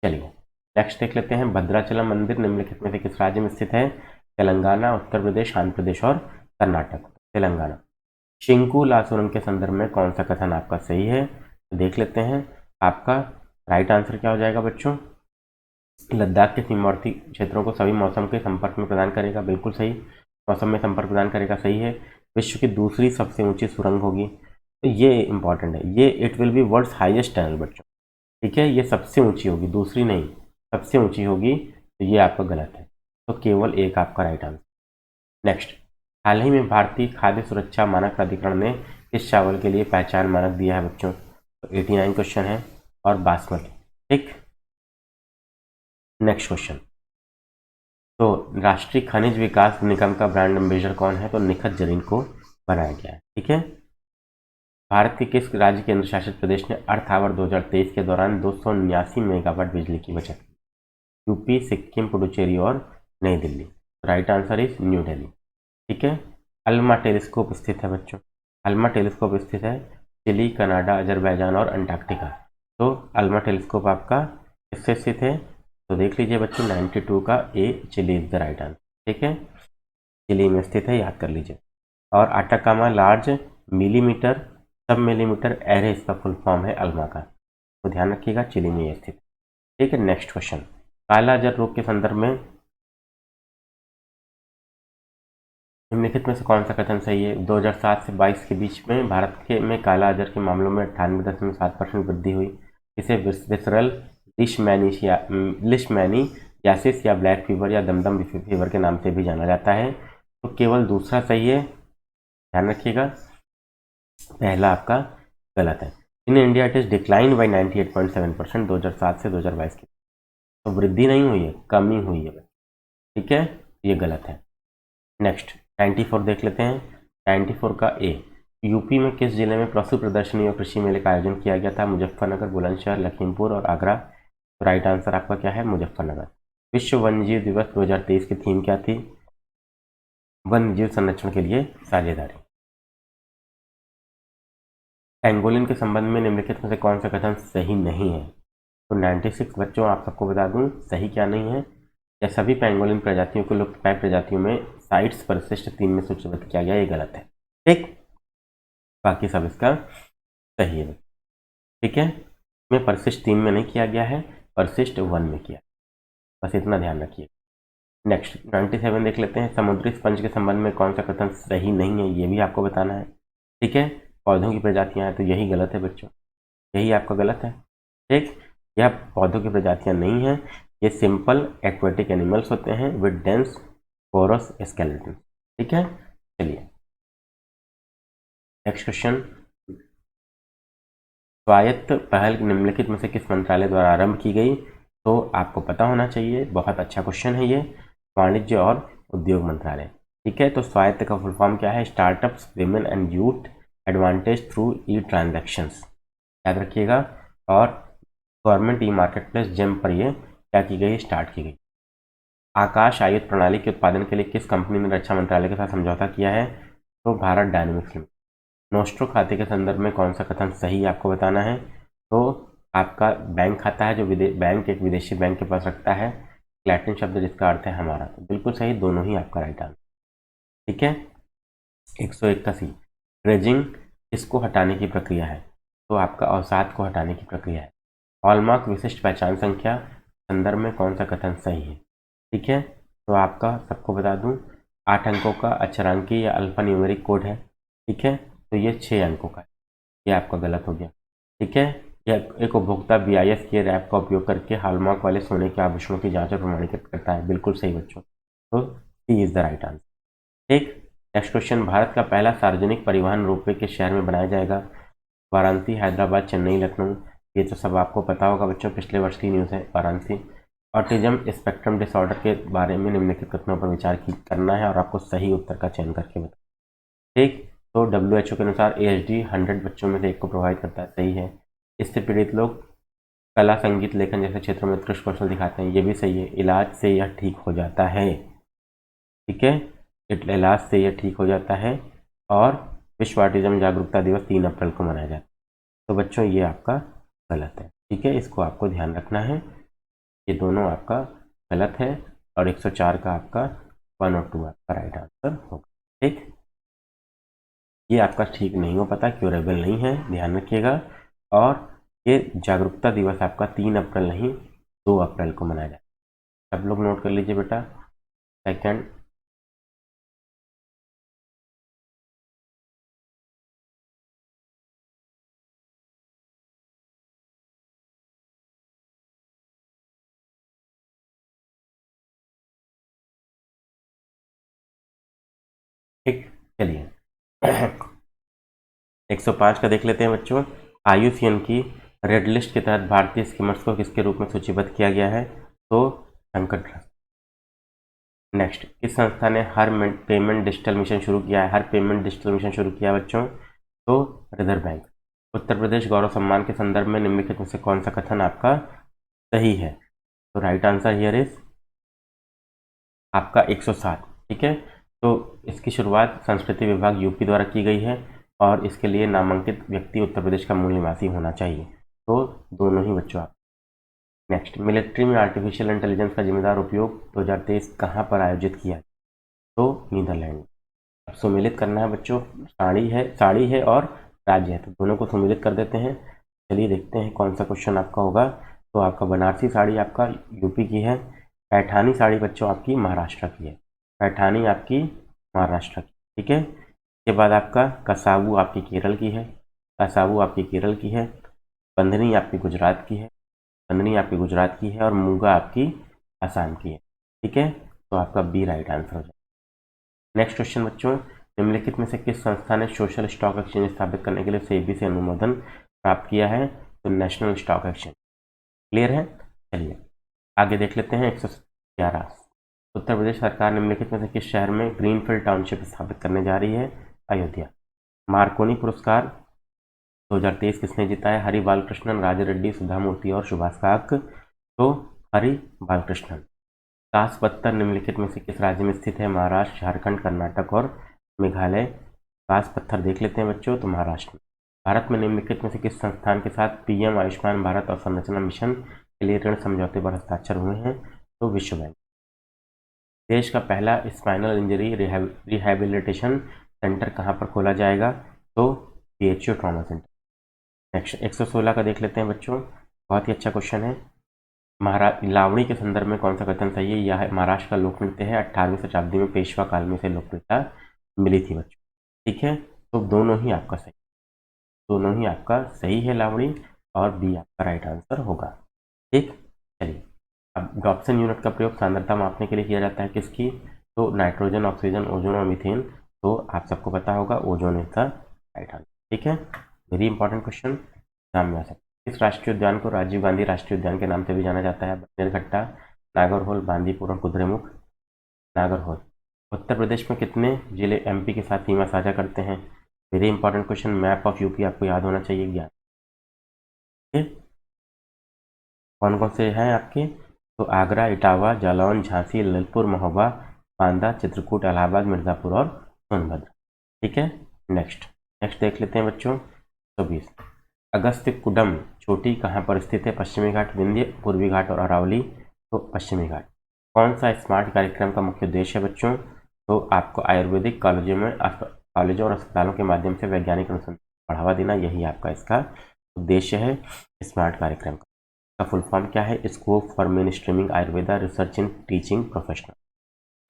चलिए नेक्स्ट देख लेते हैं। भद्राचलम मंदिर निम्नलिखित में से किस राज्य में स्थित है? तेलंगाना, उत्तर प्रदेश, आंध्र प्रदेश और कर्नाटक। तेलंगाना। शिंकू ला सुरंग के संदर्भ में कौन सा कथन आपका सही है? तो देख लेते हैं। आपका राइट आंसर क्या हो जाएगा बच्चों? लद्दाख के सीमावर्ती क्षेत्रों को सभी मौसम के संपर्क में प्रदान करेगा, बिल्कुल सही। मौसम में संपर्क प्रदान करेगा, सही है। विश्व की दूसरी सबसे ऊंची सुरंग होगी, तो ये इंपॉर्टेंट है। ये it will be world's highest tunnel बच्चों। ठीक है, ये सबसे ऊंची होगी, दूसरी नहीं, सबसे ऊंची होगी, तो ये आपका गलत है। तो केवल एक आपका राइट आंसर। नेक्स्ट, हाल ही में भारतीय खाद्य सुरक्षा मानक प्राधिकरण ने किस चावल के लिए पहचान मानक दिया है बच्चों? तो 89 क्वेश्चन है और बासमती। ठीक, नेक्स्ट क्वेश्चन। तो राष्ट्रीय खनिज विकास निगम का ब्रांड एम्बेसडर कौन है? तो निखत जरीन को बनाया गया है। ठीक है, भारत के किस राज्य केंद्र शासित प्रदेश ने अर्थ आवर 2023 के दौरान 279 मेगावाट बिजली की बचत की? यूपी, सिक्किम, पुडुचेरी और नई Delhi. Right answer is new Delhi. ठीक है, अल्मा टेलीस्कोप स्थित है बच्चों। अल्मा टेलीस्कोप स्थित है चिली, कनाडा, अजरबैजान और अंटार्कटिका। तो अल्मा टेलीस्कोप आपका किससे स्थित है? तो देख लीजिए बच्चों, 92 का A, Chile is the right answer. ठीक है, चिली में स्थित है, याद कर लीजिए। और आटाकामा लार्ज मिलीमीटर सब मिलीमीटर एरे इसका फुल फॉर्म है अल्मा का, तो ध्यान रखिएगा, चिली में ये स्थित। ठीक है, नेक्स्ट क्वेश्चन। कालाजार रोग के संदर्भ में निम्नलिखित में से कौन सा कथन सही है? 2007 से 22 के बीच में भारत के में काला अजहर के मामलों में 98.7% वृद्धि हुई। इसे विसरल लिशमैनियासिस या ब्लैक फीवर या दमदम फीवर के नाम से भी जाना जाता है। तो केवल दूसरा सही है, ध्यान रखिएगा, पहला आपका गलत है। In India it is decline by 98.7% 2007 से 2022 के, तो वृद्धि नहीं हुई है, कमी हुई है। ठीक है, ये गलत है। नेक्स्ट 94 देख लेते हैं। 94 का ए, यूपी में किस जिले में पशु प्रदर्शनी और कृषि मेले का आयोजन किया गया था? मुजफ्फरनगर, बुलंदशहर, लखीमपुर और आगरा। तो राइट आंसर आपका क्या है? मुजफ्फरनगर। विश्व वन्यजीव दिवस 2023 की थीम क्या थी? वन्यजीव संरक्षण के लिए साझेदारी। पेंगोलिन के संबंध में निम्नलिखित में से कौन सा कथन सही नहीं है? तो 96 बच्चों आप सबको बता दूं सही क्या नहीं है। या सभी पेंगोलिन प्रजातियों को लुप्तप्राय प्रजातियों में साइट्स परिशिष्ट 3 में सूचीबद्ध किया गया, ये गलत है। ठीक, बाकी सब इसका सही है। ठीक है, में परिशिष्ट 3 में नहीं किया गया है, परिशिष्ट 1 में किया, बस इतना ध्यान रखिए। नेक्स्ट 97 देख लेते हैं। समुद्री स्पंज के संबंध में कौन सा कथन सही नहीं है, ये भी आपको बताना है। ठीक है, पौधों की प्रजातियां हैं, तो यही गलत है बच्चों, यही आपका गलत है। ठीक, यह पौधों की प्रजातियां नहीं है, ये सिंपल एक्वेटिक एनिमल्स होते हैं विद डेंस पोरस स्केलेटन। ठीक है, चलिए नेक्स्ट क्वेश्चन। स्वायत्त पहल निम्नलिखित में से किस मंत्रालय द्वारा आरंभ की गई? तो आपको पता होना चाहिए, बहुत अच्छा क्वेश्चन है ये, वाणिज्य और उद्योग मंत्रालय। ठीक है, तो स्वायत्त का फुल फॉर्म क्या है? Startups women and youth advantage through E transactions, याद रखिएगा। और government e market place GeM पर ये क्या की गई? स्टार्ट की गई। आकाश आयुध प्रणाली के उत्पादन के लिए किस कंपनी ने रक्षा मंत्रालय के साथ समझौता किया है? तो भारत डायनेमिक्स लिमिटेड। नोस्ट्रो खाते के संदर्भ में कौन सा कथन सही आपको बताना है? तो आपका बैंक खाता है जो बैंक एक विदेशी बैंक के पास रखता है, लैटिन शब्द जिसका अर्थ है हमारा, तो बिल्कुल सही, दोनों ही आपका राइट आंसर। ठीक है, 101 का सी, ड्रेजिंग किसको हटाने की प्रक्रिया है? तो आपका अवसाद को हटाने की प्रक्रिया है। हॉलमार्क विशिष्ट पहचान संख्या संदर्भ में कौन सा कथन सही है? ठीक है, तो आपका सबको बता दूं 8 अंकों का अक्षरांकीय या अल्फा न्यूमेरिक कोड है। ठीक है, तो ये 6 अंकों का है, ये आपका गलत हो गया। ठीक है, यह एक उपभोक्ता BIS के ऐप का उपयोग करके हॉलमार्क वाले सोने के आभूषणों की जांच और प्रमाणित करता है, बिल्कुल सही बच्चों, तो सी इज द राइट आंसर। ठीक, नेक्स्ट क्वेश्चन। भारत का पहला सार्वजनिक परिवहन रोपवे किस शहर में बनाया जाएगा? वाराणसी, हैदराबाद, चेन्नई, लखनऊ। ये तो सब आपको पता होगा बच्चों, पिछले वर्ष की न्यूज़ है, वाराणसी। ऑटिज्म स्पेक्ट्रम डिसऑर्डर के बारे में निम्नलिखित कथनों पर विचार करना है और आपको सही उत्तर का चयन करके बताना। ठीक, तो WHO के अनुसार ASD 100 बच्चों में से एक को प्रभावित करता है, सही है। इससे पीड़ित लोग कला, संगीत, लेखन जैसे क्षेत्रों में उत्कृष्ट कौशल दिखाते हैं, ये भी सही है। इलाज से यह ठीक हो जाता है, ठीक है, इलाज से यह ठीक हो जाता है। और विश्व ऑटिज्म जागरूकता दिवस 3 अप्रैल को मनाया जाता है। तो बच्चों ये आपका गलत है, ठीक है, इसको आपको ध्यान रखना है, ये दोनों आपका गलत है और 104 का आपका 1 और 2 आपका राइट आंसर होगा। ठीक, ये आपका ठीक नहीं हो पता, क्योरेबल नहीं है, ध्यान रखिएगा। और ये जागरूकता दिवस आपका 3 अप्रैल नहीं 2 अप्रैल को मनाया जाए, सब लोग नोट कर लीजिए बेटा। सेकंड, ठीक, चलिए 105 का देख लेते हैं बच्चों। IUCN की रेड लिस्ट के तहत भारतीय स्कीमर्स को किसके रूप में सूचीबद्ध किया गया है? तो संकटग्रस्त। नेक्स्ट, किस संस्था ने हर पेमेंट डिजिटल मिशन शुरू किया है? हर पेमेंट डिजिटल मिशन शुरू किया है बच्चों, तो रिजर्व बैंक। उत्तर प्रदेश गौरव सम्मान के संदर्भ में निम्नलिखित में से कौन सा कथन आपका सही है? तो राइट आंसर हियर इज आपका 107, ठीक है। तो इसकी शुरुआत संस्कृति विभाग यूपी द्वारा की गई है और इसके लिए नामांकित व्यक्ति उत्तर प्रदेश का मूल निवासी होना चाहिए, तो दोनों ही बच्चों आप। नेक्स्ट, मिलिट्री में आर्टिफिशियल इंटेलिजेंस का जिम्मेदार उपयोग 2023 कहाँ पर आयोजित किया? तो नीदरलैंड। अब सुमेलित करना है बच्चों, साड़ी है और राज्य है, तो दोनों को सुमेलित कर देते हैं। चलिए देखते हैं कौन सा क्वेश्चन आपका होगा। तो आपका बनारसी साड़ी आपका यूपी की है, पैठानी साड़ी बच्चों आपकी महाराष्ट्र की है, पैठानी आपकी महाराष्ट्र की, ठीक है। इसके बाद आपका कसावू आपकी केरल की है, कसावू आपकी केरल की है, बंधनी आपकी गुजरात की है, बंधनी आपकी गुजरात की है और मूंगा आपकी आसाम की है, ठीक है। तो आपका बी राइट आंसर हो जाए। नेक्स्ट क्वेश्चन बच्चों, निम्नलिखित में से किस संस्था ने सोशल स्टॉक एक्सचेंज स्थापित करने के लिए सेबी से अनुमोदन प्राप्त किया है? तो नेशनल स्टॉक एक्सचेंज। क्लियर है, चलिए आगे देख लेते हैं। 111, उत्तर प्रदेश सरकार निम्नलिखित में से किस शहर में ग्रीनफील्ड टाउनशिप स्थापित करने जा रही है? अयोध्या। मार्कोनी पुरस्कार 2023 किसने जीता है? हरि बालकृष्णन, राज रेड्डी, सुधा मूर्ति और सुभाष काक। तो हरि बालकृष्णन। कास पत्थर निम्नलिखित में से किस राज्य में स्थित है? महाराष्ट्र, झारखंड, कर्नाटक और मेघालय। कास पत्थर देख लेते हैं बच्चों, तो महाराष्ट्र। भारत में निम्नलिखित में से किस संस्थान के साथ PM आयुष्मान भारत और संरचना मिशन के लिए ऋण समझौते पर हस्ताक्षर हुए हैं? तो विश्व बैंक। देश का पहला स्पाइनल इंजरी रिहैबिलिटेशन सेंटर कहाँ पर खोला जाएगा? तो PHU ट्रॉमा सेंटर। नेक्स्ट 116 का देख लेते हैं बच्चों, बहुत ही अच्छा क्वेश्चन है। लावणी के संदर्भ में कौन सा कथन सही है? यह महाराष्ट्र का लोक नृत्य है, 18वीं शताब्दी में पेशवा काल में से लोकप्रियता मिली थी बच्चों, ठीक है। तो दोनों ही आपका सही, दोनों ही आपका सही है लावणी, और बी आपका राइट आंसर होगा, ठीक। चलिए, अब डॉप्सन यूनिट का प्रयोग सांद्रता मापने के लिए किया जाता है किसकी? तो नाइट्रोजन, ऑक्सीजन, ओजोन और मीथेन। तो आप सबको पता होगा ozone is the right answer, ठीक है। वेरी इंपॉर्टेंट क्वेश्चन एग्जाम में आ सकता है। इस राष्ट्रीय उद्यान को राजीव गांधी राष्ट्रीय उद्यान के नाम से भी जाना जाता है? बनेरघट्टा, नागरहोल, बांदीपुर और कुद्रेमुख। नागरहोल। उत्तर प्रदेश में कितने जिले MP के साथ सीमा साझा करते हैं? Very important question, map of UP आपको याद होना चाहिए, ज्ञान। कौन कौन से हैं आपके? तो आगरा, इटावा, जालौन, झांसी, ललितपुर, महोबा, बांदा, चित्रकूट, इलाहाबाद, मिर्ज़ापुर और सोनभद्र, ठीक है। नेक्स्ट देख लेते हैं बच्चों। 120, अगस्त्य कुडम चोटी कहाँ पर स्थित है? पश्चिमी घाट, विंध्य, पूर्वी घाट और अरावली। तो पश्चिमी घाट। कौन सा स्मार्ट कार्यक्रम का मुख्य उद्देश्य है बच्चों? तो आपको आयुर्वेदिक कॉलेजों और अस्पतालों के माध्यम से वैज्ञानिक अनुसंधान बढ़ावा देना, यही आपका इसका उद्देश्य है स्मार्ट कार्यक्रम का फुल फॉर्म क्या है? Scope for main streaming Ayurveda research in teaching professional,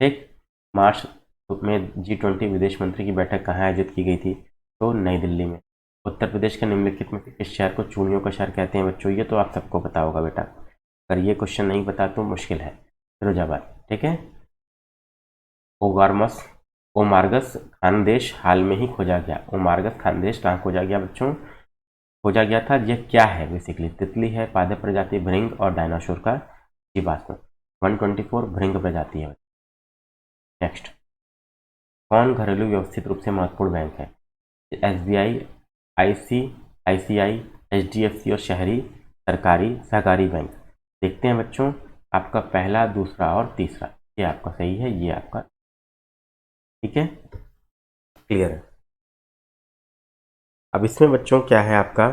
ठीक। मार्च में G20 विदेश मंत्री की बैठक कहाँ आयोजित की गई थी? तो नई दिल्ली में। उत्तर प्रदेश के निम्नलिखित में किस शहर को चूड़ियों का शहर कहते हैं बच्चों? ये तो आप सबको पता होगा बेटा, अगर ये क्वेश्चन नहीं पता तो मुश्किल है। फिरोजाबाद, ठीक है। ओमार्गस खानदेश हाल में ही खोजा गया। ओमार्गस खानदेश कहाँ खोजा गया बच्चों? खोजा गया था। यह क्या है? बेसिकली तितली है, पादप प्रजाति, भृंग और डायनासोर का जीवाश्म। 124 भृंग प्रजाति है। नेक्स्ट, कौन घरेलू व्यवस्थित रूप से महत्वपूर्ण बैंक है? SBI, ICICI, HDFC और शहरी सरकारी सहकारी बैंक। देखते हैं बच्चों, आपका पहला, दूसरा और तीसरा, ये आपका सही है, ये आपका ठीक है, क्लियर है। अब इसमें बच्चों क्या है आपका,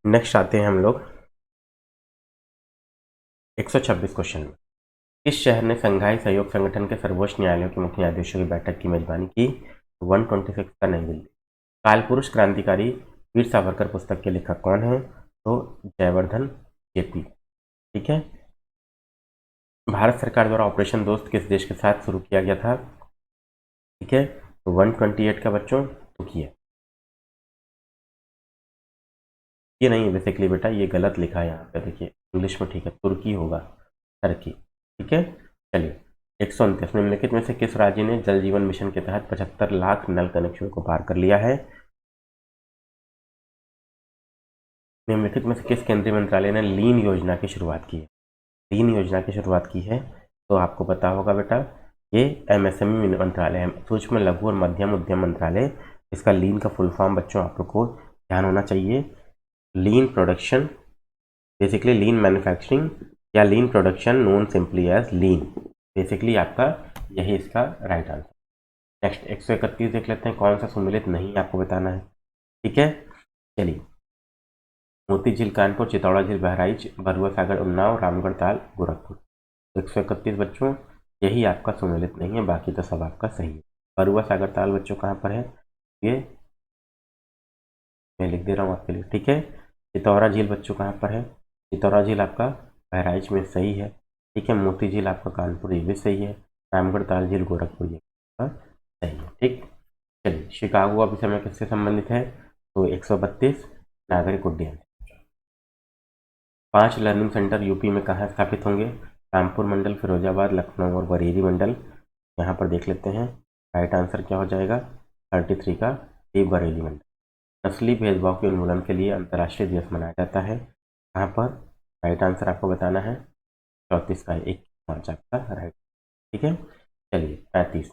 नेक्स्ट आते हैं हम लोग 126 क्वेश्चन में। किस शहर ने संघाई सहयोग संगठन के सर्वोच्च न्यायालयों के मुख्य न्यायाधीशों की बैठक की मेजबानी की? 126 का नई दिल्ली। कालपुरुष क्रांतिकारी वीर सावरकर पुस्तक के लेखक कौन है? तो जयवर्धन जेपी। ठीक है। भारत सरकार द्वारा ऑपरेशन दोस्त किस देश के साथ शुरू किया गया था? ठीक है, तो 128 का बच्चों तुर्की है। ये नहीं है बेसिकली बेटा, ये गलत लिखा है यहाँ पे, देखिए इंग्लिश में ठीक है, तुर्की होगा, टर्की। ठीक है, चलिए 129, निम्नलिखित में से किस राज्य ने जल जीवन मिशन के तहत 75 लाख नल कनेक्शन को पार कर लिया है? निम्नलिखित में से किस केंद्रीय मंत्रालय ने लीन योजना की शुरुआत की है? लीन योजना की शुरुआत की है, तो आपको पता होगा बेटा, ये MSME मंत्रालय है, सूक्ष्म लघु और मध्यम उद्यम मंत्रालय। इसका लीन का फुल फॉर्म बच्चों आप लोग को ध्यान होना चाहिए, lean production, basically lean manufacturing या lean production known simply as lean, basically आपका यही इसका राइट आंसर। नेक्स्ट 131 देख लेते हैं, कौन सा सुमेलित नहीं आपको बताना है। ठीक है, चलिए, मोती झील कानपुर, चित्तौड़ा झील बहराइच, भरुआ सागर उन्नाव, रामगढ़ ताल गोरखपुर। 131 बच्चों यही आपका सुमेलित नहीं है, बाकी तो सब आपका सही है। भरुआ सागर ताल बच्चों कहाँ पर है? ये मैं लिख दे रहा हूँ आपके लिए। ठीक है, चित्तौरा झील बच्चों कहाँ पर है? चित्तौरा झील आपका बहराइच में सही है। ठीक है, मोती झील आपका कानपुर, ये भी सही है। रामगढ़ ताल झील गोरखपुर, ये सही है। ठीक, चलिए, शिकागो अभी समय किससे संबंधित है? तो 132 नागरिक उड्डयन। 5 लर्निंग सेंटर यूपी में कहाँ स्थापित होंगे? रामपुर मंडल, फिरोजाबाद, लखनऊ और बरेली मंडल। यहाँ पर देख लेते हैं, राइट आंसर क्या हो जाएगा? 33 का ए बरेली मंडल। नस्ली भेदभाव के उन्मूलन के लिए अंतर्राष्ट्रीय दिवस मनाया जाता है कहाँ पर? राइट आंसर आपको बताना है 34 का 1 मार्च आपका राइट। ठीक है, चलिए 35,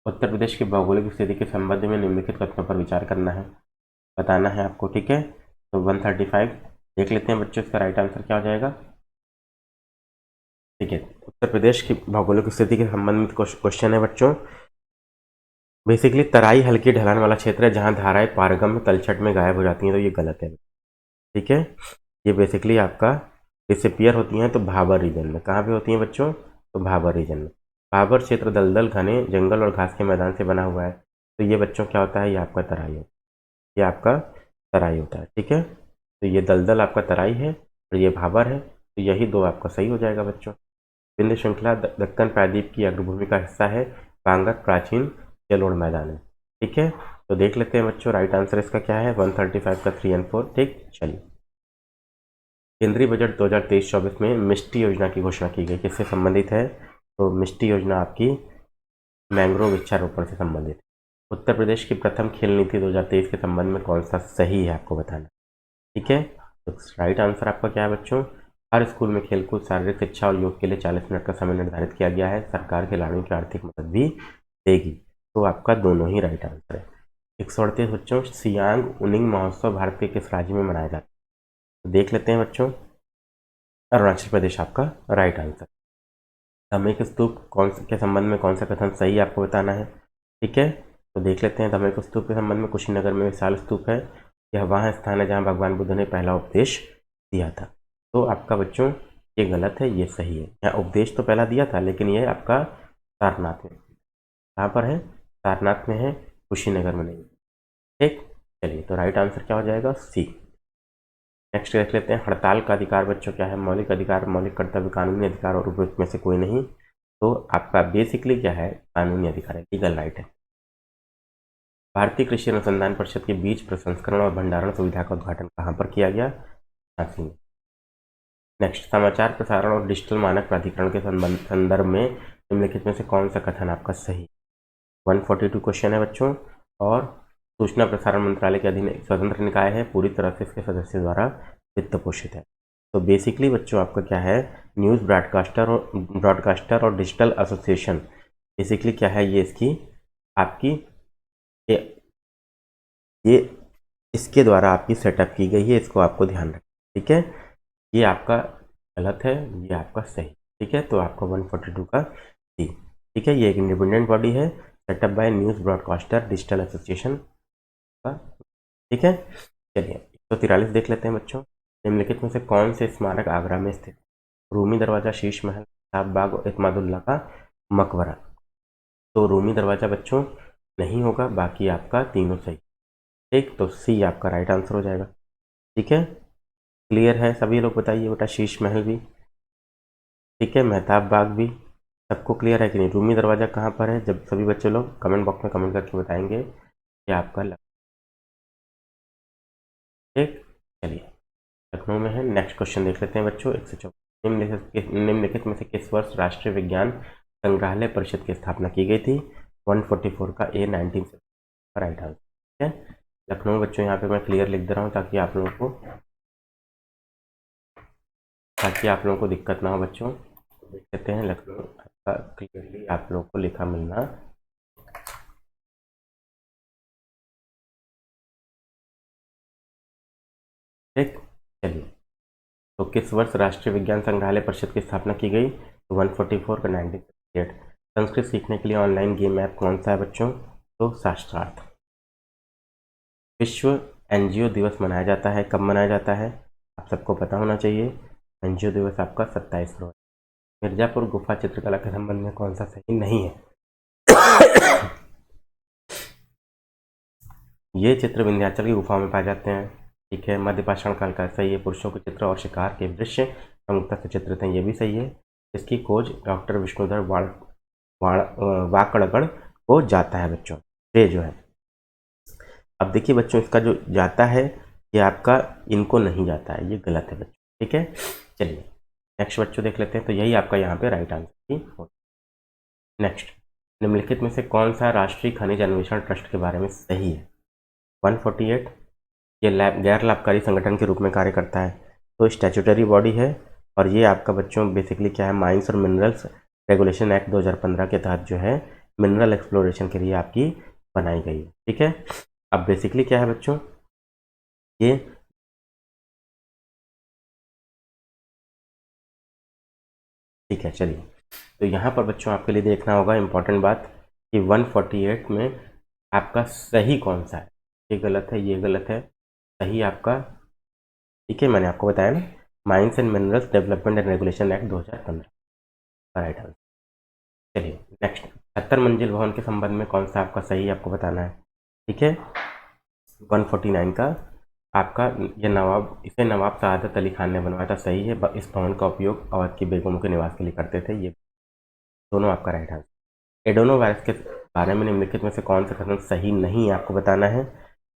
उत्तर प्रदेश की भौगोलिक स्थिति के संबंध में निम्नलिखित कथनों पर विचार करना है, बताना है आपको। ठीक है, तो 135 देख लेते हैं बच्चों, इसका राइट आंसर क्या हो जाएगा? ठीक है, उत्तर प्रदेश की भौगोलिक स्थिति के संबंध में क्वेश्चन है बच्चों। बेसिकली तराई हल्की ढलान वाला क्षेत्र है जहां धाराएं पारगम्य तलछट में गायब हो जाती हैं, तो ये गलत है। ठीक है, ये बेसिकली आपका डिसअपियर होती हैं तो भाबर रीजन में। कहाँ पे होती हैं बच्चों? तो भाबर रीजन में। भाबर क्षेत्र दलदल, घने जंगल और घास के मैदान से बना हुआ है, तो ये बच्चों क्या होता है? ये आपका तराई है, ये आपका तराई होता है। ठीक है, तो ये दलदल आपका तराई है और ये भाबर है, तो यही दो आपका सही हो जाएगा बच्चों। विंध्य श्रृंखला दक्कन प्रायद्वीप की अग्रभूमि का हिस्सा है, पांगत प्राचीन जलोढ़ मैदान है। ठीक है, तो देख लेते हैं बच्चों, राइट आंसर इसका क्या है? 135 का 3 और 4। ठीक, चलिए, केंद्रीय बजट 2023-24 में मिष्टी योजना की घोषणा की गई, किससे संबंधित है? तो मिष्टी योजना आपकी मैंग्रोव वृक्षारोपण से संबंधित है। उत्तर प्रदेश की प्रथम खेल नीति 2023 के संबंध में कौन सा सही है आपको बताना। ठीक है, तो राइट आंसर आपका क्या है बच्चों? हर स्कूल में खेलकूद, शारीरिक शिक्षा और योग के लिए 40 मिनट का समय निर्धारित किया गया है, सरकार खिलाड़ियों की आर्थिक मदद भी देगी, तो आपका दोनों ही राइट आंसर है। 138 बच्चों, सियांग उनिंग महोत्सव भारत के किस राज्य में मनाया जाता है? तो देख लेते हैं बच्चों, अरुणाचल प्रदेश आपका राइट आंसर। धमेक स्तूप कौन के संबंध में कौन सा कथन सही आपको बताना है। ठीक है, तो देख लेते हैं, धमेक स्तूप के संबंध में कुशीनगर में विशाल स्तूप है, यह वहाँ स्थान है जहाँ भगवान बुद्ध ने पहला उपदेश दिया था। तो आपका बच्चों ये गलत है, ये सही है। यहाँ उपदेश तो पहला दिया था, लेकिन ये आपका सारनाथ में, कहाँ पर है? सारनाथ में है, कुशीनगर में नहीं। ठीक, चलिए, तो राइट आंसर क्या हो जाएगा? सी। नेक्स्ट देख लेते हैं, हड़ताल का अधिकार बच्चों क्या है? मौलिक अधिकार, मौलिक कर्तव्य, कानूनी अधिकार और उपयुक्त में से कोई नहीं, तो आपका बेसिकली क्या है? कानूनी अधिकार है, लीगल राइट है। भारतीय कृषि अनुसंधान परिषद के बीज प्रसंस्करण और भंडारण सुविधा का उद्घाटन कहाँ पर किया गया? झांसी में। नेक्स्ट, समाचार प्रसारण और डिजिटल मानक प्राधिकरण के संदर्भ में निम्नलिखित में से कौन सा कथन आपका सही? 142 क्वेश्चन है बच्चों, और सूचना प्रसारण मंत्रालय के अधीन एक स्वतंत्र निकाय है, पूरी तरह से इसके सदस्य द्वारा वित्त पोषित है। तो बेसिकली बच्चों आपका क्या है? न्यूज़ ब्रॉडकास्टर और डिजिटल एसोसिएशन। बेसिकली क्या है ये इसकी आपकी ये ये इसके द्वारा आपकी सेटअप की गई है, इसको आपको ध्यान रखना, ठीक है। ये आपका गलत है, ये आपका सही, ठीक है। तो आपका 142 का सी, ठीक है। ये एक इंडिपेंडेंट बॉडी है, set up by news broadcaster digital association का, ठीक है। चलिए 143 देख लेते हैं बच्चों। निम्नलिखित में से कौन से स्मारक आगरा में स्थित? रूमी दरवाजा, शीश महल, साहब बाग और इत्मादुल्ला का मकबरा। तो रूमी दरवाजा बच्चों नहीं होगा, बाकी आपका तीनों सही, ठीक। तो सी आपका राइट आंसर हो जाएगा, ठीक है। क्लियर है सभी लोग? बताइए बेटा, शीश महल भी, ठीक है, मेहताब बाग भी, सबको क्लियर है कि नहीं? रूमी दरवाजा कहाँ पर है? जब सभी बच्चे लोग कमेंट बॉक्स में कमेंट करके बताएंगे कि आपका ठीक। चलिए लखनऊ में है। नेक्स्ट क्वेश्चन देख लेते हैं बच्चों। 124 निम्नलिखित में से किस वर्ष राष्ट्रीय विज्ञान संग्रहालय परिषद की स्थापना की गई थी? 144 का ए 1970 का राइट आंसर, ठीक है। लखनऊ बच्चों यहाँ पे मैं क्लियर लिख दे रहा हूँ ताकि आप लोगों को दिक्कत ना हो बच्चों। देख लेते हैं लखनऊ का क्लियरली आप लोगों को लिखा मिलना, ठीक। चलिए तो किस वर्ष राष्ट्रीय विज्ञान संग्रहालय परिषद की स्थापना की गई? तो 144 का 1968। संस्कृत सीखने के लिए ऑनलाइन गेम ऐप कौन सा है बच्चों? तो शास्त्रार्थ। विश्व एनजीओ दिवस मनाया जाता है, कब मनाया जाता है? आप सबको पता होना चाहिए। एनजीओ दिवस आपका 27 फरवरी। मिर्जापुर गुफा चित्रकला के संबंध में कौन सा सही नहीं है? ये चित्र विंध्याचल की गुफाओं में पाए जाते हैं, ठीक है। मध्यपाषाण काल का सही है। पुरुषों के चित्र और शिकार के दृश्य प्रमुखता से चित्रित हैं, ये भी सही है। इसकी खोज डॉक्टर विष्णुधर वाकड़गढ़ को जाता है बच्चों, ये जो है। अब देखिए बच्चों, इसका जो जाता है ये आपका इनको नहीं जाता है, ये गलत है बच्चों, ठीक है। चलिए नेक्स्ट बच्चों देख लेते हैं। तो यही आपका यहाँ पे राइट आंसर ही होगा। नेक्स्ट, निम्नलिखित में से कौन सा राष्ट्रीय खनिज अन्वेषण ट्रस्ट के बारे में सही है? 148, ये गैर लाभकारी संगठन के रूप में कार्य करता है, तो स्टैट्यूटरी बॉडी है। और ये आपका बच्चों बेसिकली क्या है, माइंस और मिनरल्स रेगुलेशन एक्ट 2015 के तहत जो है मिनरल एक्सप्लोरेशन के लिए आपकी बनाई गई है, ठीक है। अब बेसिकली क्या है बच्चों, ये ठीक है। चलिए तो यहाँ पर बच्चों आपके लिए देखना होगा इंपॉर्टेंट बात कि 148 में आपका सही कौन सा है। ये गलत है, ये गलत है, सही आपका, ठीक है, मैंने आपको बताया ना, mines and minerals development and regulation act 2015 का राइट आंसर। चलिए नेक्स्ट, 70 मंजिल भवन के संबंध में कौन सा आपका सही आपको बताना है, ठीक है। 149 का आपका ये इसे नवाब सआदत अली खान ने बनवाया था, सही है। इस भवन का उपयोग अवध की बेगमों के निवास के लिए करते थे, ये दोनों आपका राइट आंसर। एडोनो वायरस के बारे में निम्नलिखित में से कौन सा कथन सही नहीं है आपको बताना है,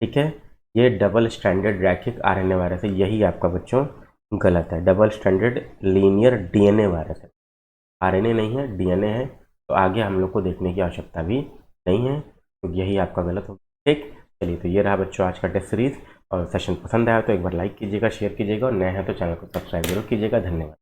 ठीक है। ये डबल स्टैंडर्ड रैखिक आरएनए वायरस है, यही आपका बच्चों गलत है। Double standard linear DNA virus है, आरएनए नहीं है, डीएनए है। तो आगे हम लोग को देखने की आवश्यकता भी नहीं है, तो यही आपका गलत होगा, ठीक। चलिए तो ये रहा बच्चों आज का टेस्ट सीरीज। और सेशन पसंद आया तो एक बार लाइक कीजिएगा, शेयर कीजिएगा, और नए हैं तो चैनल को सब्सक्राइब जरूर कीजिएगा। धन्यवाद।